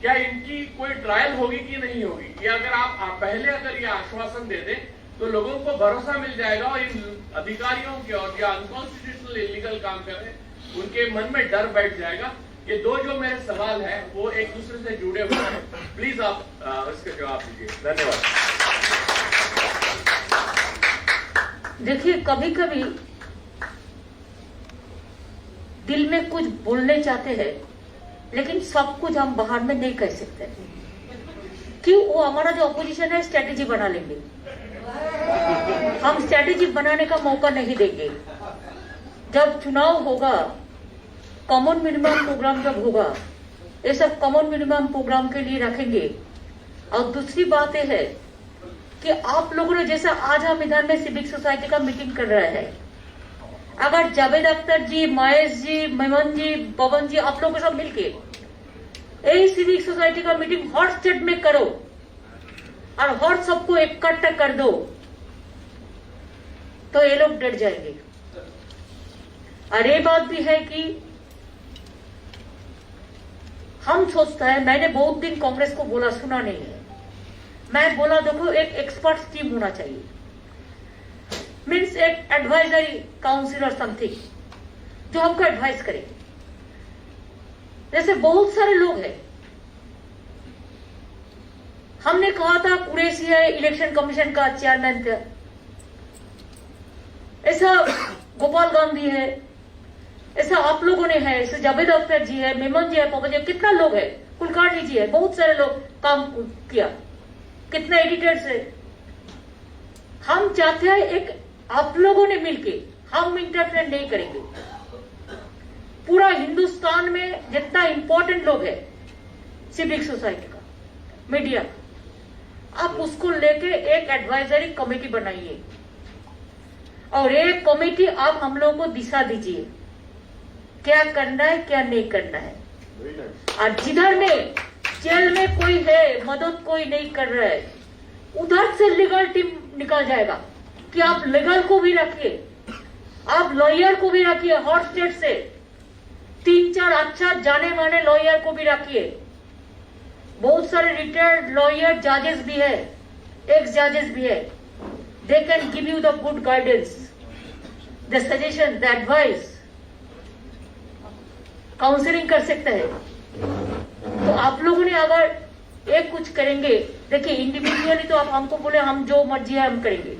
क्या इनकी कोई ट्रायल होगी कि नहीं होगी? ये अगर आप पहले अगर ये आश्वासन दे दें तो लोगों को भरोसा मिल जाएगा और इन अधिकारियों के और जो अनकॉन्स्टिट्यूशनल इलीगल काम कर रहे हैं उनके मन में डर बैठ जाएगा। ये दो जो मेरे सवाल हैं वो एक दूसरे से जुड़े हुए हैं, प्लीज आप इसका जवाब दीजिए। धन्यवाद। देखिए, कभी कभी दिल में कुछ बोलने चाहते हैं लेकिन सब कुछ हम बाहर में नहीं कह सकते। क्यों? वो हमारा जो अपोजिशन है स्ट्रेटेजी बना लेंगे, हम स्ट्रेटेजी बनाने का मौका नहीं देंगे। जब चुनाव होगा, कॉमन मिनिमम प्रोग्राम जब होगा, ये सब कॉमन मिनिमम प्रोग्राम के लिए रखेंगे। और दूसरी बात यह है कि आप लोगों ने जैसा आज हम इधर में सिविक सोसाइटी का मीटिंग कर रहे हैं, अगर जावेद अख्तर जी, महेश जी, मेमन जी, पवन जी, आप लोग सब मिलके यही सिविक सोसाइटी का मीटिंग हर स्टेट में करो और हर सबको इकट्ठा कर दो तो ये लोग डर जाएंगे। और ये बात भी है कि हम सोचते हैं, मैंने बहुत दिन कांग्रेस को बोला, सुना नहीं है। मैं बोला देखो एक एक्सपर्ट टीम होना चाहिए, मीन्स एक एडवाइजरी काउंसिल और समथिंग जो हमको एडवाइस करे। जैसे बहुत सारे लोग हैं, हमने कहा था कुरैशी है इलेक्शन कमीशन का चेयरमैन था, ऐसा गोपाल गांधी है, ऐसा आप लोगों ने है, ऐसे जावेद अख्तर जी है, मेमन जी है, पवन जी, कितना लोग है, कुलकर्णी जी है, बहुत सारे लोग काम किया, कितना एडिटर्स है। हम चाहते हैं एक आप लोगों ने मिलके, हम इंटरफेयर नहीं करेंगे। पूरा हिंदुस्तान में जितना इंपॉर्टेंट लोग है सिविक सोसाइटी का, मीडिया, आप उसको लेके एक एडवाइजरी कमेटी बनाइए और एक कमेटी आप हम लोगों को दिशा दीजिए क्या करना है क्या नहीं करना है। और जिधर में जेल में कोई है, मदद कोई नहीं कर रहा है, उधर से लीगल टीम निकल जाएगा कि आप लीगल को भी रखिए, आप लॉयर को भी रखिए, हर स्टेट से 3-4 अच्छा जाने माने लॉयर को भी रखिए। बहुत सारे रिटायर्ड लॉयर जजेस भी है, एक्स जजेस भी है, they can give you the good guidance, the suggestion, the advice, counselling कर सकते हैं। तो आप लोगों ने अगर एक कुछ करेंगे, देखिए इंडिविजुअली तो आप हमको बोले हम जो मर्जी है हम करेंगे,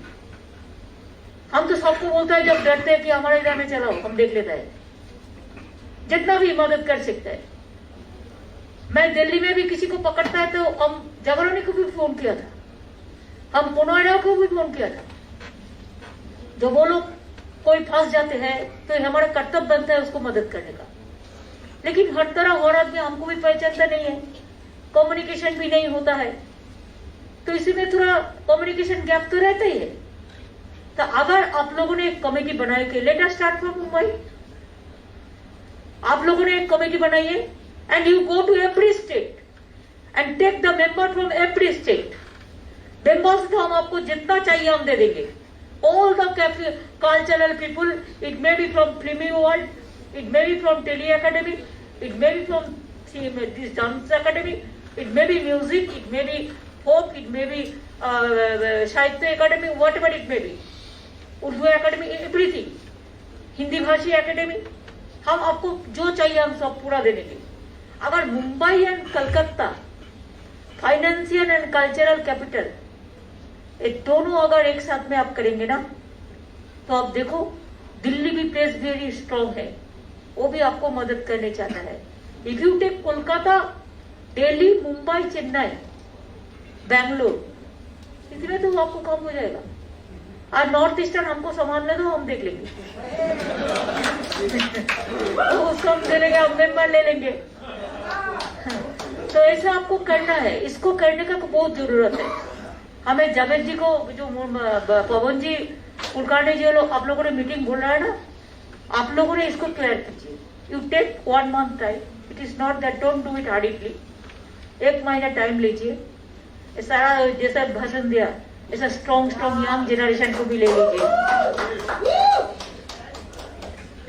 हम तो सबको बोलता है जब डरते हैं कि हमारे इधर में चलाओ, हम देख लेता है, जितना भी मदद कर सकता है। मैं दिल्ली में भी किसी को पकड़ता है तो हम जगरानी को भी फोन किया था, हम पुनौरा को भी फोन किया था। जब वो लोग कोई फंस जाते हैं तो हमारा कर्तव्य बनता है उसको मदद करने का। लेकिन हर तरह हर आदमी हमको भी पहचानता नहीं है, कम्युनिकेशन भी नहीं होता है, तो इसी में थोड़ा कम्युनिकेशन गैप तो रहता ही है। तो अगर आप लोगों ने एक कमेटी बनाई के, let us start from Mumbai, आप लोगों ने एक कमेटी बनाइए and you go to every state and take the member from every state. Members तो हम आपको जितना चाहिए हम दे देंगे, all the cultural people, it may be from फिल्मी world, it may be from Tele Academy, it may be from this dance academy, it may be music, it may be folk, it may be Sahitya Academy, whatever it may be, Urdu Academy, everything, Hindi भाषी academy, हम आपको जो चाहिए हम सब पूरा दे देंगे। अगर Mumbai and Calcutta financial and cultural capital, ये दोनों अगर एक साथ में आप करेंगे ना, तो आप देखो दिल्ली भी प्लेस वेरी स्ट्रॉन्ग है, वो भी आपको मदद करने चाहता है। If you take Kolkata, Delhi, Mumbai, Chennai, Bangalore, इतने तो आपको काम हो जाएगा। और नॉर्थ ईस्टर्न हमको संभालने दो, हम देख लेंगे उसको हम दे लेंगे, हम मेंबर ले लेंगे। तो ऐसा आपको करना है, इसको करने का बहुत जरूरत है। हमें जावेद जी को, जो पवन जी कुलकर्णी जी लोग, आप लोगों ने मीटिंग बोल रहा है ना, आप लोगों ने इसको क्लियर कीजिए। You take 1 month time, it is not that, don't do it hardly. 1 महीना टाइम लीजिए। सारा जैसा भाषण दिया, ऐसा स्ट्रॉन्ग यंग जनरेशन को भी ले लीजिए,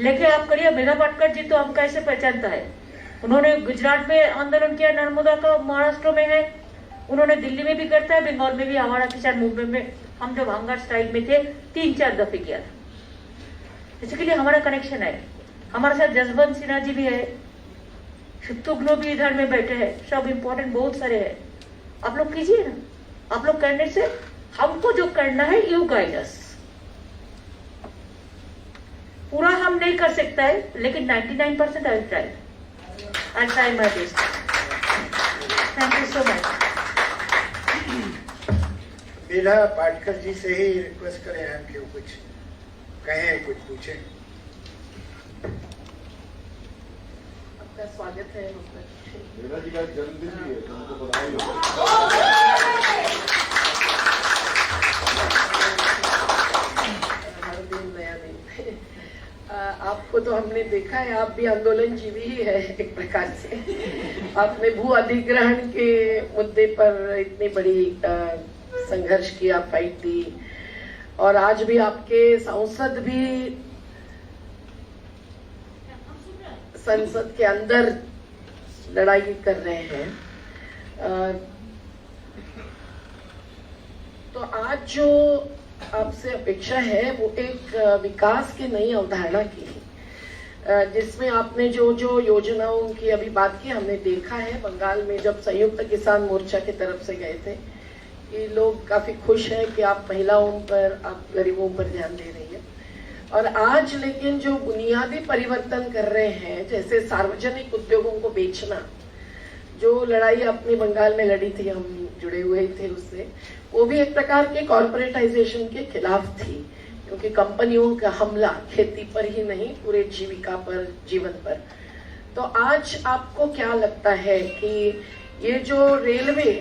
लेके आप करिए। मेघा पाटकर जी तो हम कैसे पहचानता है, उन्होंने गुजरात में आंदोलन किया, नर्मदा का महाराष्ट्र में है, उन्होंने दिल्ली में भी करता है, बंगाल में भी, हमारा किसान मुंबई में, हम जब हंगर स्ट्राइक में थे 3-4 दफे किया था। इसके लिए हमारा कनेक्शन है। हमारे साथ जसवंत सिन्हा जी भी है, शुक्तुग्लो भी इधर में बैठे हैं, सब इम्पोर्टेंट बहुत सारे हैं। आप लोग कीजिए ना, आप लोग करने से हमको जो करना है, यू गाइड अस। पूरा हम नहीं कर सकता है, लेकिन 99% I try my best. Thank you so much. Megha Patkar ji से ही रिक्वेस्ट करें हम कि वो कुछ कहें, कुछ पूछें। आपका स्वागत है। मेघा जी का जन्मदिन भी है, तो उनको बधाई हो। नया दिन। आपको तो हमने देखा है, आप भी आंदोलन जीवी ही है एक प्रकार से। आपने भू अधिग्रहण के मुद्दे पर इतनी बड़ी संघर्ष किया, फाइट दी, और आज भी आपके सांसद भी संसद के अंदर लड़ाई कर रहे हैं। तो आज जो आपसे अपेक्षा है वो एक विकास की नई अवधारणा की है, जिसमें आपने जो जो योजनाओं की अभी बात की, हमने देखा है बंगाल में जब संयुक्त किसान मोर्चा की तरफ से गए थे कि लोग काफी खुश हैं कि आप महिलाओं पर, आप गरीबों पर ध्यान दे रही है। और आज लेकिन जो बुनियादी परिवर्तन कर रहे हैं, जैसे सार्वजनिक उद्योगों को बेचना, जो लड़ाई अपनी बंगाल में लड़ी थी, हम जुड़े हुए थे उससे, वो भी एक प्रकार के कॉर्पोरेटाइजेशन के खिलाफ थी, क्योंकि कंपनियों का हमला खेती पर ही नहीं, पूरे जीविका पर, जीवन पर। तो आज आपको क्या लगता है कि ये जो रेलवे,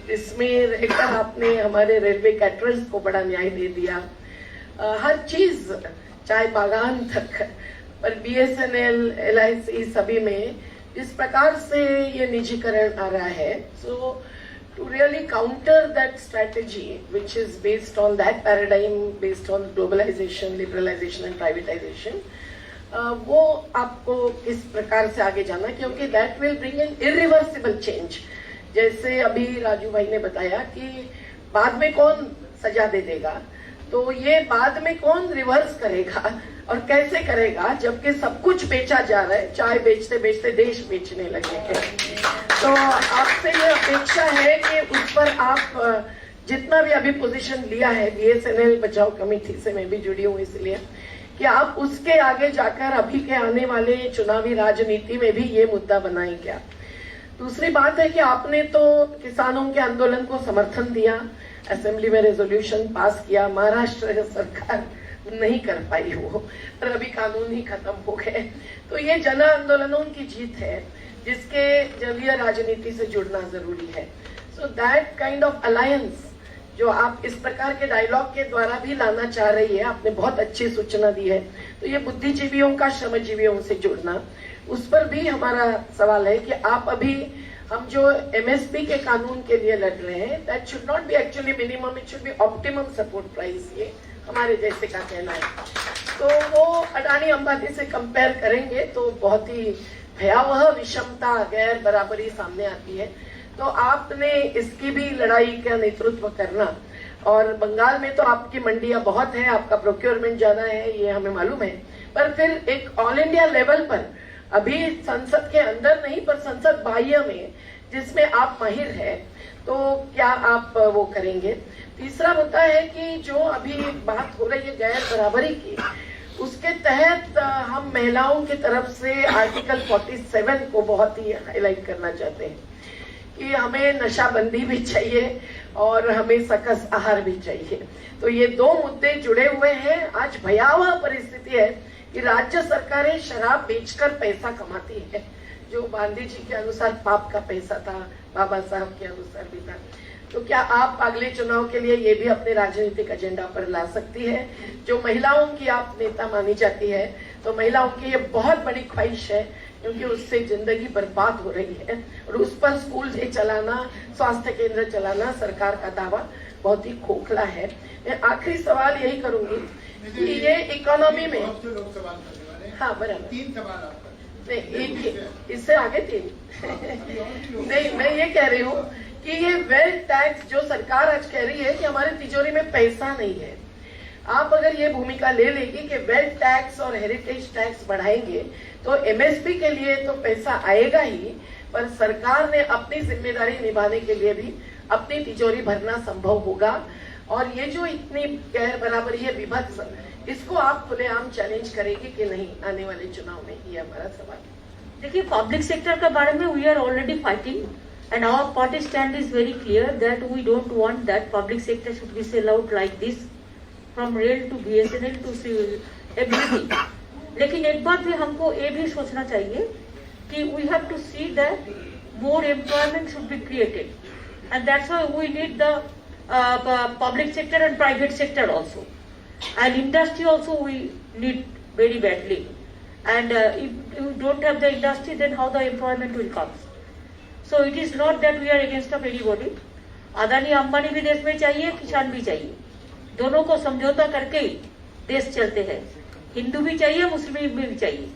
जिसमें एक बार आपने हमारे रेलवे कैटरर्स को बड़ा न्याय दे दिया, हर चीज चाहे बागान तक, पर BSNL, LIC सभी में जिस प्रकार से ये निजीकरण आ रहा है, सो to really counter that strategy, which is based on that paradigm, based on globalization, liberalization and privatization, वो आपको किस प्रकार से आगे जाना, क्योंकि that will bring an irreversible change। जैसे अभी राजू भाई ने बताया कि बाद में कौन सजा दे देगा, तो ये बाद में कौन रिवर्स करेगा और कैसे करेगा, जबकि सब कुछ बेचा जा रहा है, चाय बेचते बेचते देश बेचने लगे हैं। तो आपसे ये अपेक्षा है कि उस पर आप जितना भी अभी पोजीशन लिया है, BSNL बचाओ कमेटी से मैं भी जुड़ी हूँ, इसलिए कि आप उसके आगे जाकर अभी के आने वाले चुनावी राजनीति में भी ये मुद्दा बनाएं क्या। दूसरी बात है कि आपने तो किसानों के आंदोलन को समर्थन दिया, असेंबली में रेजोल्यूशन पास किया, महाराष्ट्र सरकार नहीं कर पाई वो, पर अभी कानून ही खत्म हो गए। तो ये जन आंदोलनों की जीत है, जिसके जलीय राजनीति से जुड़ना जरूरी है। So that kind of alliance जो आप इस प्रकार के डायलॉग के द्वारा भी लाना चाह रही है, आपने बहुत अच्छी सूचना दी है। तो ये बुद्धिजीवियों का श्रमजीवियों से जुड़ना, उस पर भी हमारा सवाल है कि आप अभी हम जो MSP के कानून के लिए लड़ रहे हैं, that should not be actually minimum, it should be optimum support price, ये हमारे जैसे का कहना है। तो वो अडानी अंबानी से कंपेयर करेंगे तो बहुत ही भयावह विषमता, गैर बराबरी सामने आती है। तो आपने इसकी भी लड़ाई का नेतृत्व करना, और बंगाल में तो आपकी मंडियां बहुत है, आपका प्रोक्योरमेंट ज्यादा है, ये हमें मालूम है, पर फिर एक ऑल इंडिया लेवल पर अभी संसद के अंदर नहीं, पर संसद बाह्य में जिसमें आप माहिर है, तो क्या आप वो करेंगे। तीसरा मुद्दा है कि जो अभी बात हो रही है गैर बराबरी की, उसके तहत हम महिलाओं की तरफ से आर्टिकल 47 को बहुत ही हाईलाइट करना चाहते हैं कि हमें नशाबंदी भी चाहिए और हमें सकस आहार भी चाहिए। तो ये दो मुद्दे जुड़े हुए हैं। आज भयावह परिस्थिति है कि राज्य सरकारें शराब बेचकर पैसा कमाती है, जो गांधी जी के अनुसार पाप का पैसा था, बाबा साहब के अनुसार भी था। तो क्या आप अगले चुनाव के लिए ये भी अपने राजनीतिक एजेंडा पर ला सकती है? जो महिलाओं की आप नेता मानी जाती है, तो महिलाओं की ये बहुत बड़ी ख्वाहिश है, क्योंकि उससे जिंदगी बर्बाद हो रही है, और उस पर स्कूल चलाना, स्वास्थ्य केंद्र चलाना सरकार का दावा बहुत ही खोखला है। मैं आखिरी सवाल यही करूंगी कि ये इकोनॉमी में, हाँ बराबर, 3 सवाल आपका, नहीं एक इससे आगे 3 नहीं, मैं ये कह रही हूँ कि ये वेल्थ टैक्स जो सरकार आज कह रही है कि हमारे तिजोरी में पैसा नहीं है, आप अगर ये भूमिका ले लेगी कि वेल्थ टैक्स और हेरिटेज टैक्स बढ़ाएंगे तो एमएसपी के लिए तो पैसा आएगा ही, पर सरकार ने अपनी जिम्मेदारी निभाने के लिए भी अपनी तिजोरी भरना संभव होगा। और ये जो इतनी गैर बराबरी है, विभत्स, इसको आप खुलेआम चैलेंज करेगी कि नहीं आने वाले चुनाव में? ये हमारा सवाल है। देखिए, पब्लिक सेक्टर के बारे में we are already fighting and our party stand is very clear that we don't want that public sector should be sell out like this from rail to BSNL to everything. लेकिन एक बात भी हमको ये भी सोचना चाहिए कि we have to see that more employment should be created, and that's why we need the public sector and private sector also, and industry also we need very badly. And if you don't have the industry, then how the employment will come? So it is not that we are against of anybody. Adani Ambani भी देश में चाहिए, किसान भी चाहिए, दोनों को समझौता करके ही देश चलते हैं। हिंदू भी चाहिए, मुस्लिम भी चाहिए,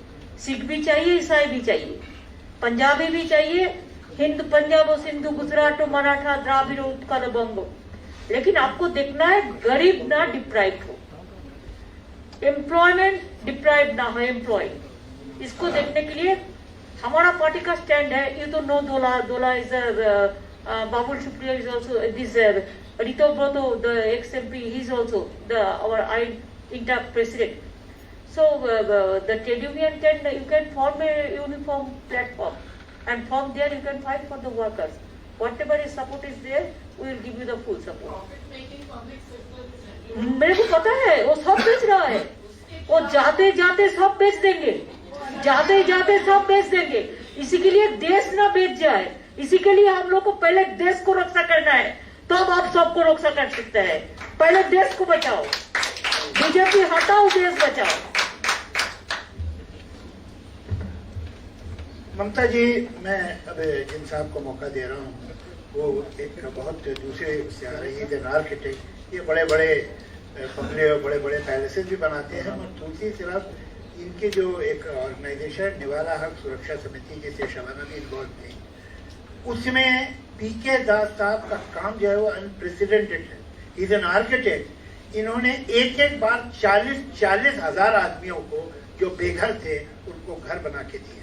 सिख भी चाहिए, ईसाई भी चाहिए, पंजाबी भी चाहिए, हिंद पंजाब सिंधु गुजरात मराठा द्राविड़ उत्कल बंगो। लेकिन आपको देखना है गरीब ना डिप्राइव हो, एम्प्लॉयमेंट डिप्राइव ना हो, एम्प्लॉय। इसको देखने के लिए हमारा पार्टी का स्टैंड है। ये तो no Dola is Babul Supriyo is also this Ritabrata the ex MP, he is also our INTA president. So the trade union you can form a uniform platform, and from there you can fight for the workers. Whatever is support is there, we will give you the full support. मेरे को पता है वो सब बेच रहा है, वो जाते जाते सब बेच देंगे, जाते जाते सब बेच देंगे। इसी के लिए देश ना बेच जाए, इसी के लिए हम लोग को पहले देश को रक्षा करना है, तब आप सबको रक्षा कर सकते हैं। पहले देश को बचाओ, बीजेपी हटाओ, देश बचाओ। ममता जी, मैं अब जिन साहब को मौका दे रहा हूँ, वो एक बहुत दूसरे से आ रही है, जन आर्किटेक्ट, ये बड़े बड़े बंगले और बड़े बड़े पैलेसेस भी बनाते हैं, और दूसरी तरफ इनके जो एक ऑर्गेनाइजेशन निवाला हक सुरक्षा समिति, जैसे शबाना भी इन्वॉल्व थी, उसमें PK दास साहब का काम जो है वो अनप्रेसिडेंटेड है। Is an architect. इन्होंने एक बार 40 हजार आदमियों को जो बेघर थे उनको घर बना के दिए,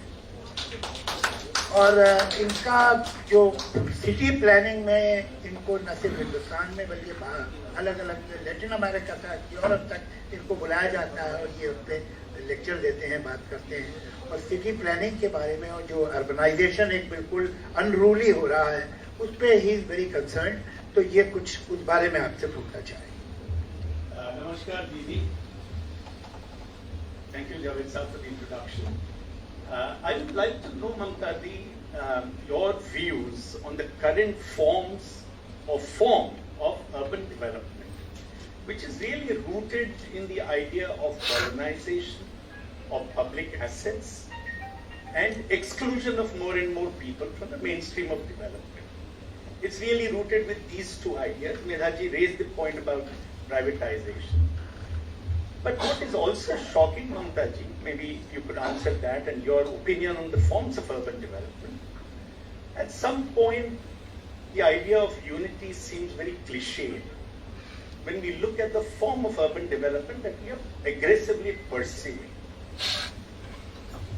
और इनका जो सिटी प्लानिंग में इनको न सिर्फ हिंदुस्तान में बल्कि अलग अलग लैटिन अमेरिका तक, यूरोप तक इनको बुलाया जाता है, और ये उस पर लेक्चर देते हैं, बात करते हैं, और सिटी प्लानिंग के बारे में, और जो अर्बनाइजेशन एक बिल्कुल अनरूली हो रहा है उस पर ही इज वेरी कंसर्न। तो ये कुछ उस बारे में आपसे पूछना चाहेंगे। नमस्कार दीदी, थैंक यू जावेद साहब for the introduction. I would like to know, Mamta Di, your views on the current form of urban development, which is really rooted in the idea of colonization of public assets and exclusion of more and more people from the mainstream of development. It's really rooted with these two ideas. Medhaji raised the point about privatization. But what is also shocking, Mamta Ji, maybe you could answer that and your opinion on the forms of urban development. At some point, the idea of unity seems very cliche when we look at the form of urban development that we are aggressively pursuing.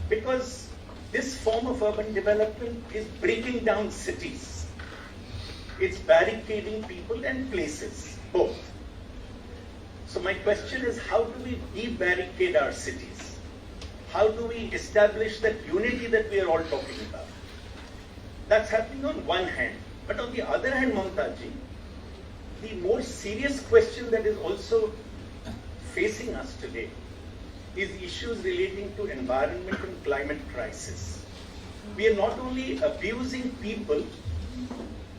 Because this form of urban development is breaking down cities. It's barricading people and places, both. So my question is, how do we de-barricade our cities? How do we establish that unity that we are all talking about? That's happening on one hand. But on the other hand, Mamta Ji, the more serious question that is also facing us today is issues relating to environment and climate crisis. we are not only abusing people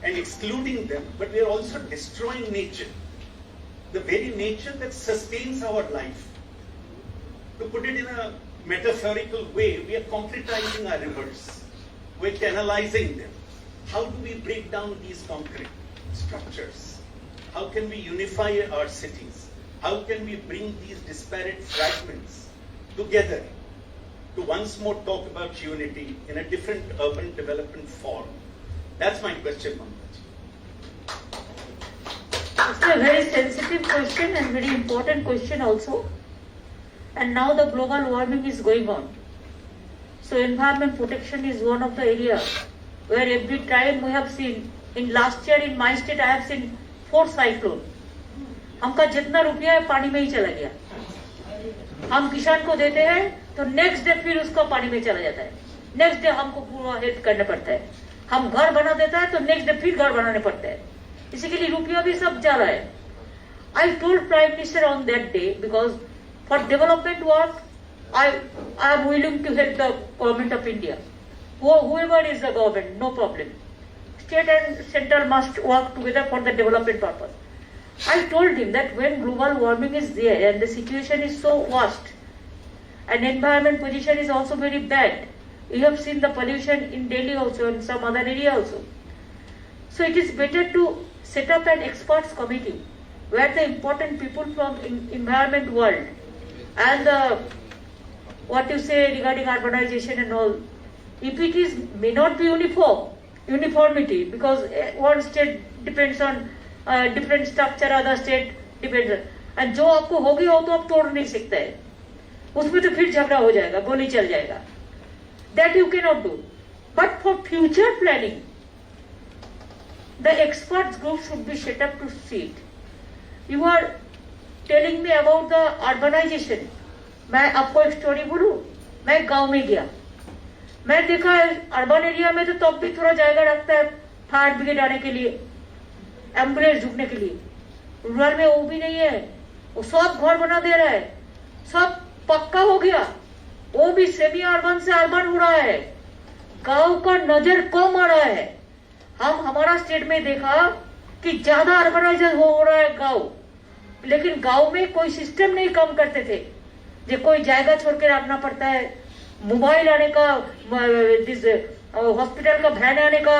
and excluding them, but we are also destroying nature. The very nature that sustains our life. To put it in a metaphorical way, we are concretizing our rivers. We're canalizing them. How do we break down these concrete structures? How can we unify our cities? How can we bring these disparate fragments together to once more talk about unity in a different urban development form? That's my question, Mamtaji. It's a very sensitive question and very important question also. And now the global warming is going on. So environment protection is one of the areas where every time we have seen, in last year in my state I have seen 4 cyclones. हमका जितना रुपया है पानी में ही चला गया. हम किसान को देते हैं तो नेक्स्ट डे फिर उसका पानी में चला जाता है. नेक्स्ट डे हमको पूरा हेल्प करना पड़ता है. हम घर बना देता है तो नेक्स्ट डे फिर घर बनाने पड़ता है. इसी के लिए रुपया भी सब जा रहा है. I told Prime Minister on that day, because for development work I am willing to help the government of India. Whoever is the government, no problem. State and central must work together for the development purpose. I told him that when global warming is there and the situation is so worst and environment position is also very bad, you have seen the pollution in Delhi also and some other area also. So it is better to set up an experts committee where the important people from environment world and the, what you say regarding urbanization and all, if it is may not be uniformity, because one state depends on different structure, other state depends on, and जो आपको हो गया हो तो आप तोड़ नहीं सकते हैं, उसमें तो फिर झगड़ा हो जाएगा, गोली चल जाएगा. That you cannot do. But for future planning, the experts group should be set up to see it. You are telling me about the urbanization. मैं आपको एक स्टोरी बोलूं. मैं गांव में गया, मैं देखा अर्बन एरिया में तो तब भी थोड़ा जाएगा रखता है फायर ब्रिगेड आने के लिए, एम्बुलेंस झुकने के लिए. रूरल में वो भी नहीं है. वो सब घर बना दे रहा है, सब पक्का हो गया, वो भी सेमी अर्बन से अर्बन हो रहा है. गांव का नजर कम आ रहा है. हम हमारा स्टेट में देखा कि ज्यादा अर्बनाइजेशन हो रहा है गांव, लेकिन गांव में कोई सिस्टम नहीं काम करते थे. जो कोई जायगा छोड़ के रखना पड़ता है, मोबाइल आने का, हॉस्पिटल का वैन आने का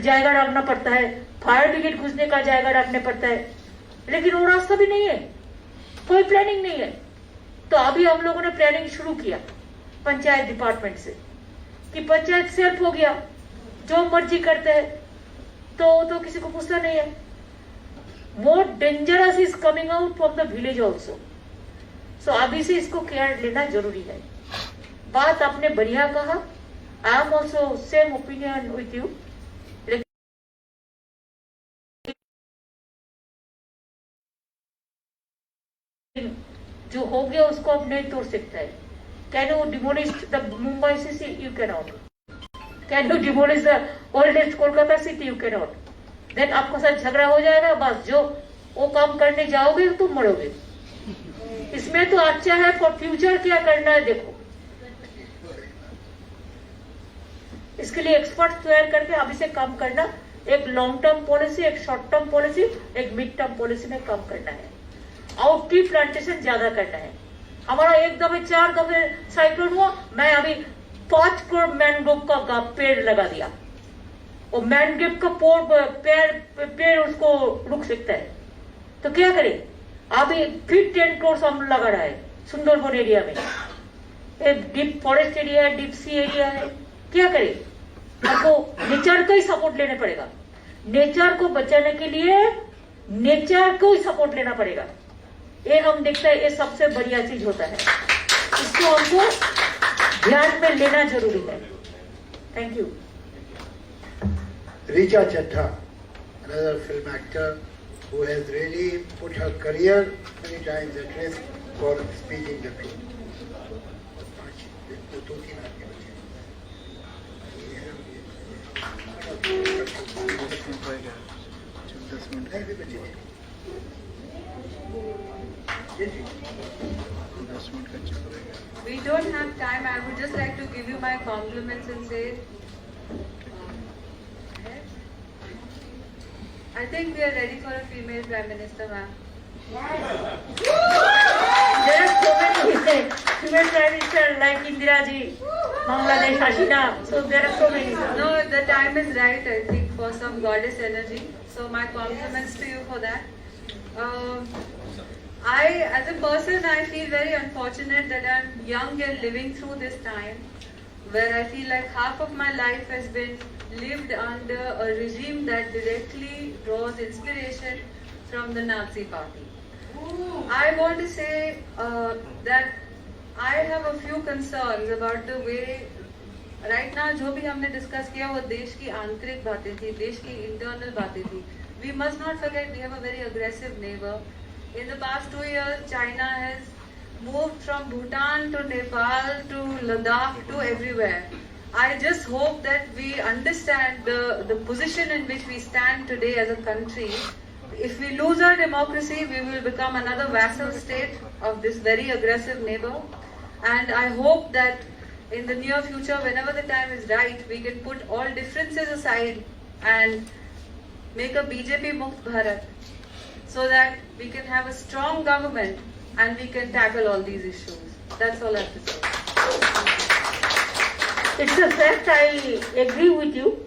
जायगा रखना पड़ता है, फायर ब्रिगेड घुसने का जायगा रखने पड़ता है, लेकिन वो रास्ता भी नहीं है, कोई प्लानिंग नहीं है. तो अभी हम लोगों ने प्लानिंग शुरू किया पंचायत डिपार्टमेंट से कि पंचायत सेल्फ हो गया, जो मर्जी करते हैं, तो किसी को पूछता नहीं है. More dangerous is coming out from the village also. So अभी से इसको केयर लेना जरूरी है. बात आपने बढ़िया कहा, I am also same opinion with you. जो हो गया उसको अब नहीं तोड़ सकता है. Can you demolish the Mumbai city? You cannot. Can you demolish the oldest Kolkata city? You cannot. Then आपके साथ झगड़ा हो जाएगा, बस जो वो काम करने जाओगे तुम मरोगे. इसमें तो अच्छा है फॉर फ्यूचर क्या करना है देखो. इसके लिए एक्सपर्ट तैयार करके अभी से काम करना, एक लॉन्ग टर्म पॉलिसी, एक शॉर्ट टर्म पॉलिसी, एक मिड टर्म पॉलिसी में काम करना है. और ट्री प्लांटेशन ज्यादा करना है. हमारा एक दफे 4 दफे साइक्लोन हुआ, मैं अभी 5 करोड़ मैनग्रोव का पेड़ लगा दिया. वो मैनग्रोव का पेड़ उसको रुक सकता है, तो क्या करे. अभी फिर 10 करोड़ हम लगा रहा है सुंदरबन एरिया में. एक डीप फॉरेस्ट एरिया है, डीप सी एरिया है. क्या करे, आपको नेचर का ही सपोर्ट लेना पड़ेगा. नेचर को बचाने के लिए नेचर को ही सपोर्ट लेना पड़ेगा. ये हम देखते हैं, ये सबसे बढ़िया चीज होता है. इसको हमको ध्यान में लेना जरूरी है. Thank you. Richa Chadha, another film actor who has really put her career many times at risk for speaking the truth. We don't have time. I would just like to give you my compliments and say, I think we are ready for a female Prime Minister, ma'am. There are so many female Prime Minister like Indira ji, Bangladesh, Hasina. So there are so many. No, the time is right, I think, for some goddess energy. So my compliments to you for that. As a person, I feel very unfortunate that I'm young and living through this time where I feel like half of my life has been lived under a regime that directly draws inspiration from the Nazi party. I want to say that I have a few concerns about the way right now जो भी हमने discuss किया वो देश की आंतरिक बातें थी, देश की इंटरनल बातें थी. We must not forget we have a very aggressive neighbor. In the past 2 years, China has moved from Bhutan to Nepal to Ladakh to everywhere. I just hope that we understand the position in which we stand today as a country. If we lose our democracy, we will become another vassal state of this very aggressive neighbor. And I hope that in the near future, whenever the time is right, we can put all differences aside and make a BJP Mukt Bharat so that we can have a strong government and we can tackle all these issues. That's all I have to say. It's a fact, I agree with you,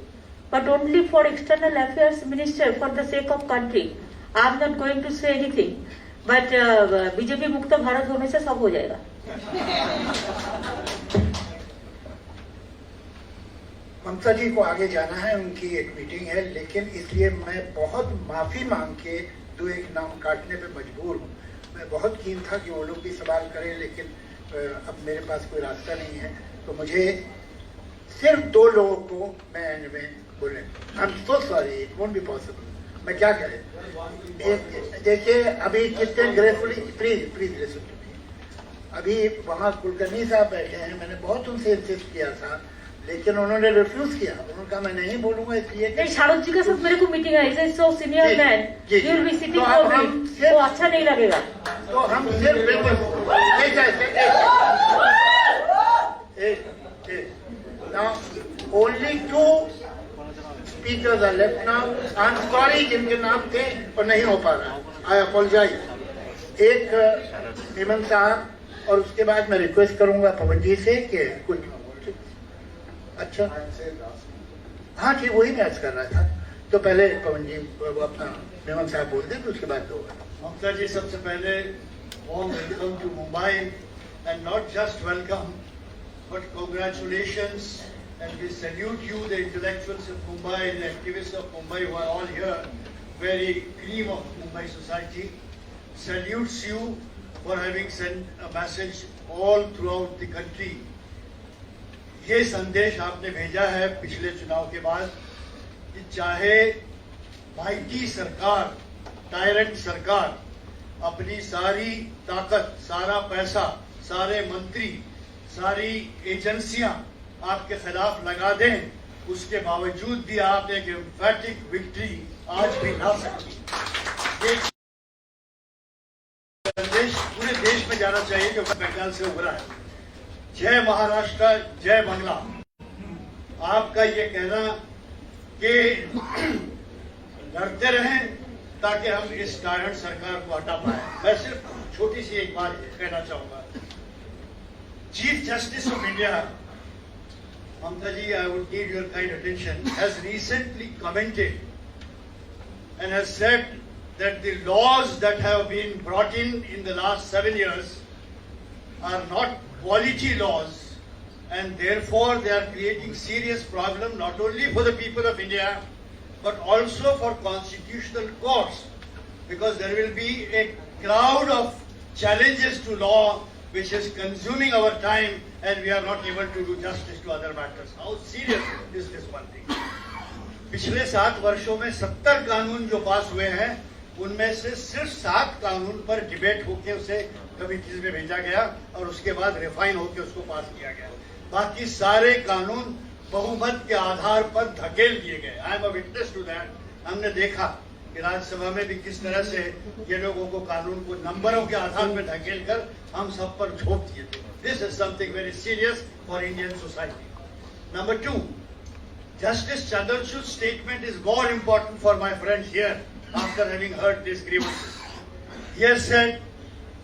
but only for External Affairs Minister, for the sake of country. I'm not going to say anything, but BJP मुक्त भारत होने से सब हो जाएगा. ममता जी को आगे जाना है, उनकी एक मीटिंग है, लेकिन इसलिए मैं बहुत माफी मांग के 2-1 नाम काटने पे मजबूर हूँ. मैं बहुत कीन था कि वो लोग भी सवाल करें, लेकिन अब मेरे पास कोई रास्ता नहीं है, तो मुझे सिर्फ 2 लोगों को मैं एंड में बोले. I am so sorry, it won't be possible. मैं क्या करें? देखिए अभी कितने gracefully, please listen to me. अभी वहाँ कुलकर्णी साहब बैठे हैं, मैंने बहुत उनसे इंसिस्ट किया था, लेकिन उन्होंने रिफ्यूज किया. उन्होंने कहा मैं नहीं बोलूंगा इसलिए. नहीं, शाहरुख जी के साथ मेरे को मीटिंग है. Is so senior man, you will be sitting for me, तो अच्छा नहीं लगेगा. तो हम सिर्फ now only 2 speakers are left now. I'm sorry जिनके नाम थे और नहीं हो पा रहा. I apologize. एक हेमंत साहब और उसके बाद मैं रिक्वेस्ट करूंगा पवन जी से कि कुछ. अच्छा हाँ ठीक, वही मैच कर रहा था. तो पहले पवन जी अपना हेमंत साहब बोल दें, उसके बाद दो. ममता जी, सबसे पहले warm welcome to Mumbai, and not just welcome but congratulations, and we salute you, the intellectuals of Mumbai, the activists of Mumbai who are all here, very cream of Mumbai society, salutes you for having sent a message all throughout the country. ये संदेश आपने भेजा है पिछले चुनाव के बाद कि चाहे माइटी सरकार, टायरेंट सरकार अपनी सारी ताकत, सारा पैसा, सारे मंत्री, सारी एजेंसियां आपके खिलाफ लगा दें, उसके बावजूद भी आप एक एम्फैटिक विक्ट्री आज भी ला सकती. ये संदेश पूरे देश में जाना चाहिए जो बंगाल से उभरा है. जय महाराष्ट्र, जय बांग्ला. आपका ये कहना कि लड़ते रहें ताकि हम इस टायरेंट सरकार को हटा पाए. मैं सिर्फ छोटी सी एक बात कहना चाहूंगा. Chief Justice of India, Mamta ji, I would need your kind attention, has recently commented and has said that the laws that have been brought in the last 7 years are not quality laws, and therefore they are creating serious problem not only for the people of India but also for constitutional courts, because there will be a crowd of challenges to law which is consuming our time, and we are not able to do justice to other matters. How serious is this one thing? पिछले 7 वर्षों में 70 कानून जो पास हुए हैं, उनमें से सिर्फ 7 कानून पर डिबेट होकर उसे कमिटीज में भेजा गया और उसके बाद रिफाइन होकर उसको पास किया गया. बाकी सारे कानून बहुमत के आधार पर धकेल दिए गए. I am a witness to that. हमने देखा कि राज्यसभा में भी किस तरह से ये लोगों को कानून को नंबरों के आधार पर ढकेल कर हम सब पर झोंक दिए थे. This is something very serious for Indian society. Number 2, Justice Chandrachud's statement is more important for my friends here after having heard these grievances. He has said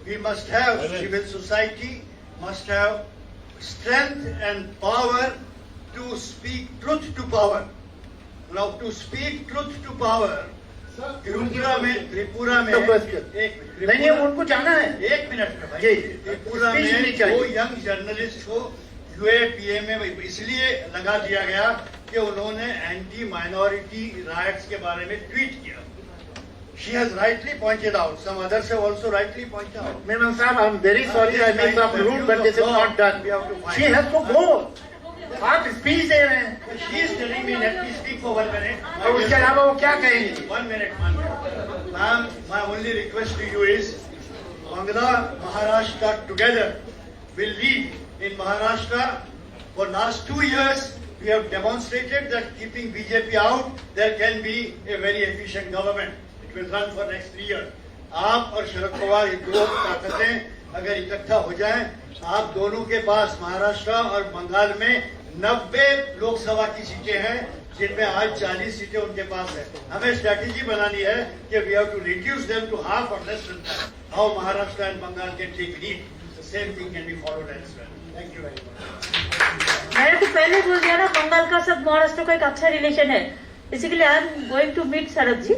we must have, civil society must have strength and power to speak truth to power. Now to speak truth to power, Tripura में नहीं उनको जाना है. एक minute में भाई. त्रिपुरा में 2 young journalist को यूएपीए में इसलिए लगा दिया गया कि उन्होंने एंटी माइनॉरिटी राइट्स के बारे में ट्वीट किया. She has rightly pointed out. Some others have also rightly pointed out. Memon Sahab, I'm very sorry I made some rude, but this is not done. She has to go. आप speech दे रहे हैं. She is telling me let me speak for 1 minute. और उसके अलावा वो क्या कहेंगी? 1 minute. Ma'am, my only request to you is, Bangla, Maharashtra together will lead in Maharashtra. For last 2 years, we have demonstrated that keeping BJP out, there can be a very efficient government. It will run for next 3 years. आप और शरद पवार ये 2 ताकतें अगर इकट्ठा हो जाएं, आप दोनों के पास महाराष्ट्र और बंगाल में 90 लोकसभा की सीटें हैं, जिनमें आज 40 सीटें उनके पास है. हमें स्ट्रैटेजी बनानी है कि we have to reduce them to half और less than that. How Maharashtra and Bengal can take lead. The same thing can be followed elsewhere. Thank you very much. मैंने तो पहले बोल दिया ना, बंगाल का सब महाराष्ट्र का एक अच्छा रिलेशन है. Basically I am going to meet Sharad ji.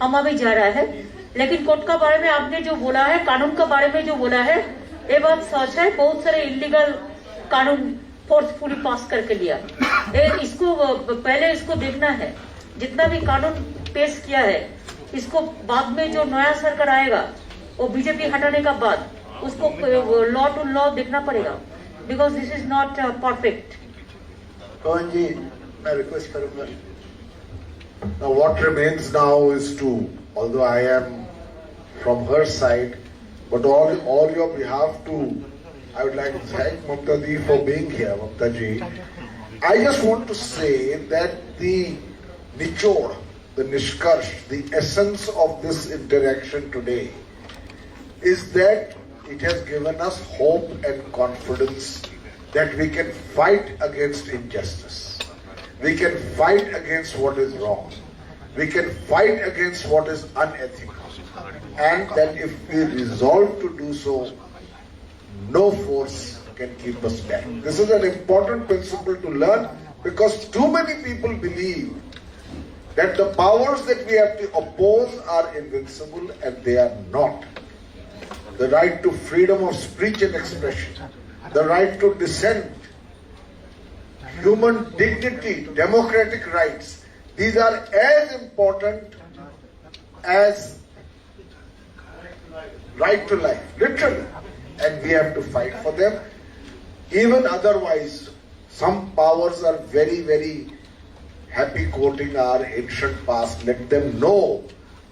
हम अभी जा रहा है, लेकिन कोर्ट का बारे में आपने जो बोला है, कानून का बारे में जो बोला है, ये बात सच है. बहुत सारे इलीगल कानून फोर्सफुली पास करके लिया. इसको पहले इसको देखना है. जितना भी कानून पेश किया है, इसको बाद में जो नया सरकार आएगा, वो बीजेपी हटाने का बाद उसको लॉ टू लॉ देखना पड़ेगा, because this is not perfect. कौन जी, मैं रिक्वेस्ट करूंगा. Now what remains now is to, although I am from her side, but all your behalf to, I would like to thank Mamta ji for being here, Mamta ji. I just want to say that the nichod, the nishkarsh, the essence of this interaction today is that it has given us hope and confidence that we can fight against injustice. We can fight against what is wrong. We can fight against what is unethical. And that if we resolve to do so, no force can keep us back. This is an important principle to learn, because too many people believe that the powers that we have to oppose are invincible, and they are not. The right to freedom of speech and expression, the right to dissent, human dignity, democratic rights, these are as important as right to life, literally. And we have to fight for them. Even otherwise, some powers are very, very happy quoting our ancient past. Let them know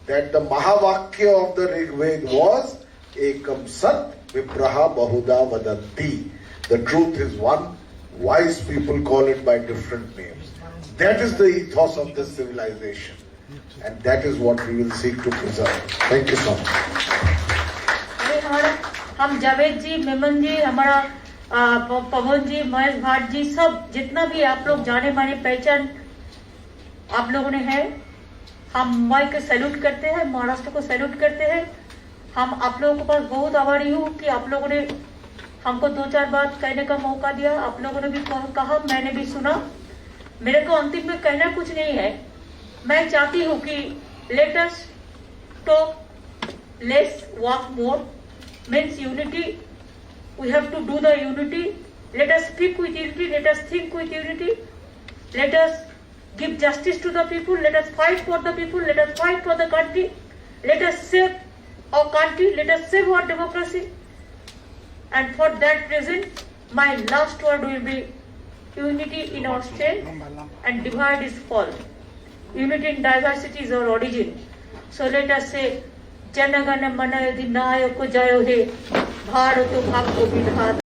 that the Mahavakya of the Rig Veda was Ekam Sat Vipraha Bahuda Vadanti. The truth is one. Wise people call it by different names. That is the ethos of this civilization, and that is what we will seek to preserve. Thank you so much. हम जावेद जी, मेमन जी, हमारा पवन जी, महेश भाट जी, सब जितना भी आप लोग जाने माने पहचान आप लोगों ने है, हम मुंबई को सैल्यूट करते हैं, महाराष्ट्र को सैल्यूट करते हैं. हम आप लोगों के पास बहुत आभारी हूँ कि आप लोगों ने हमको 2-4 बात कहने का मौका दिया. आप लोगों ने भी कहा, मैंने भी सुना. मेरे को अंतिम में कहना कुछ नहीं है. मैं चाहती हूँ कि let us talk less, walk more. Means unity. We have to do the unity. Let us speak with unity. Let us think with unity. Let us give justice to the people. Let us fight for the people. Let us fight for the country. Let us save our country. Let us save our democracy. And for that reason, my last word will be unity in our strength and divide is fall. Unity in diversity is our origin. So let us say, Janagana Mana Yadhi Nayako Jayo He, Bharato Bhakko Vidhata.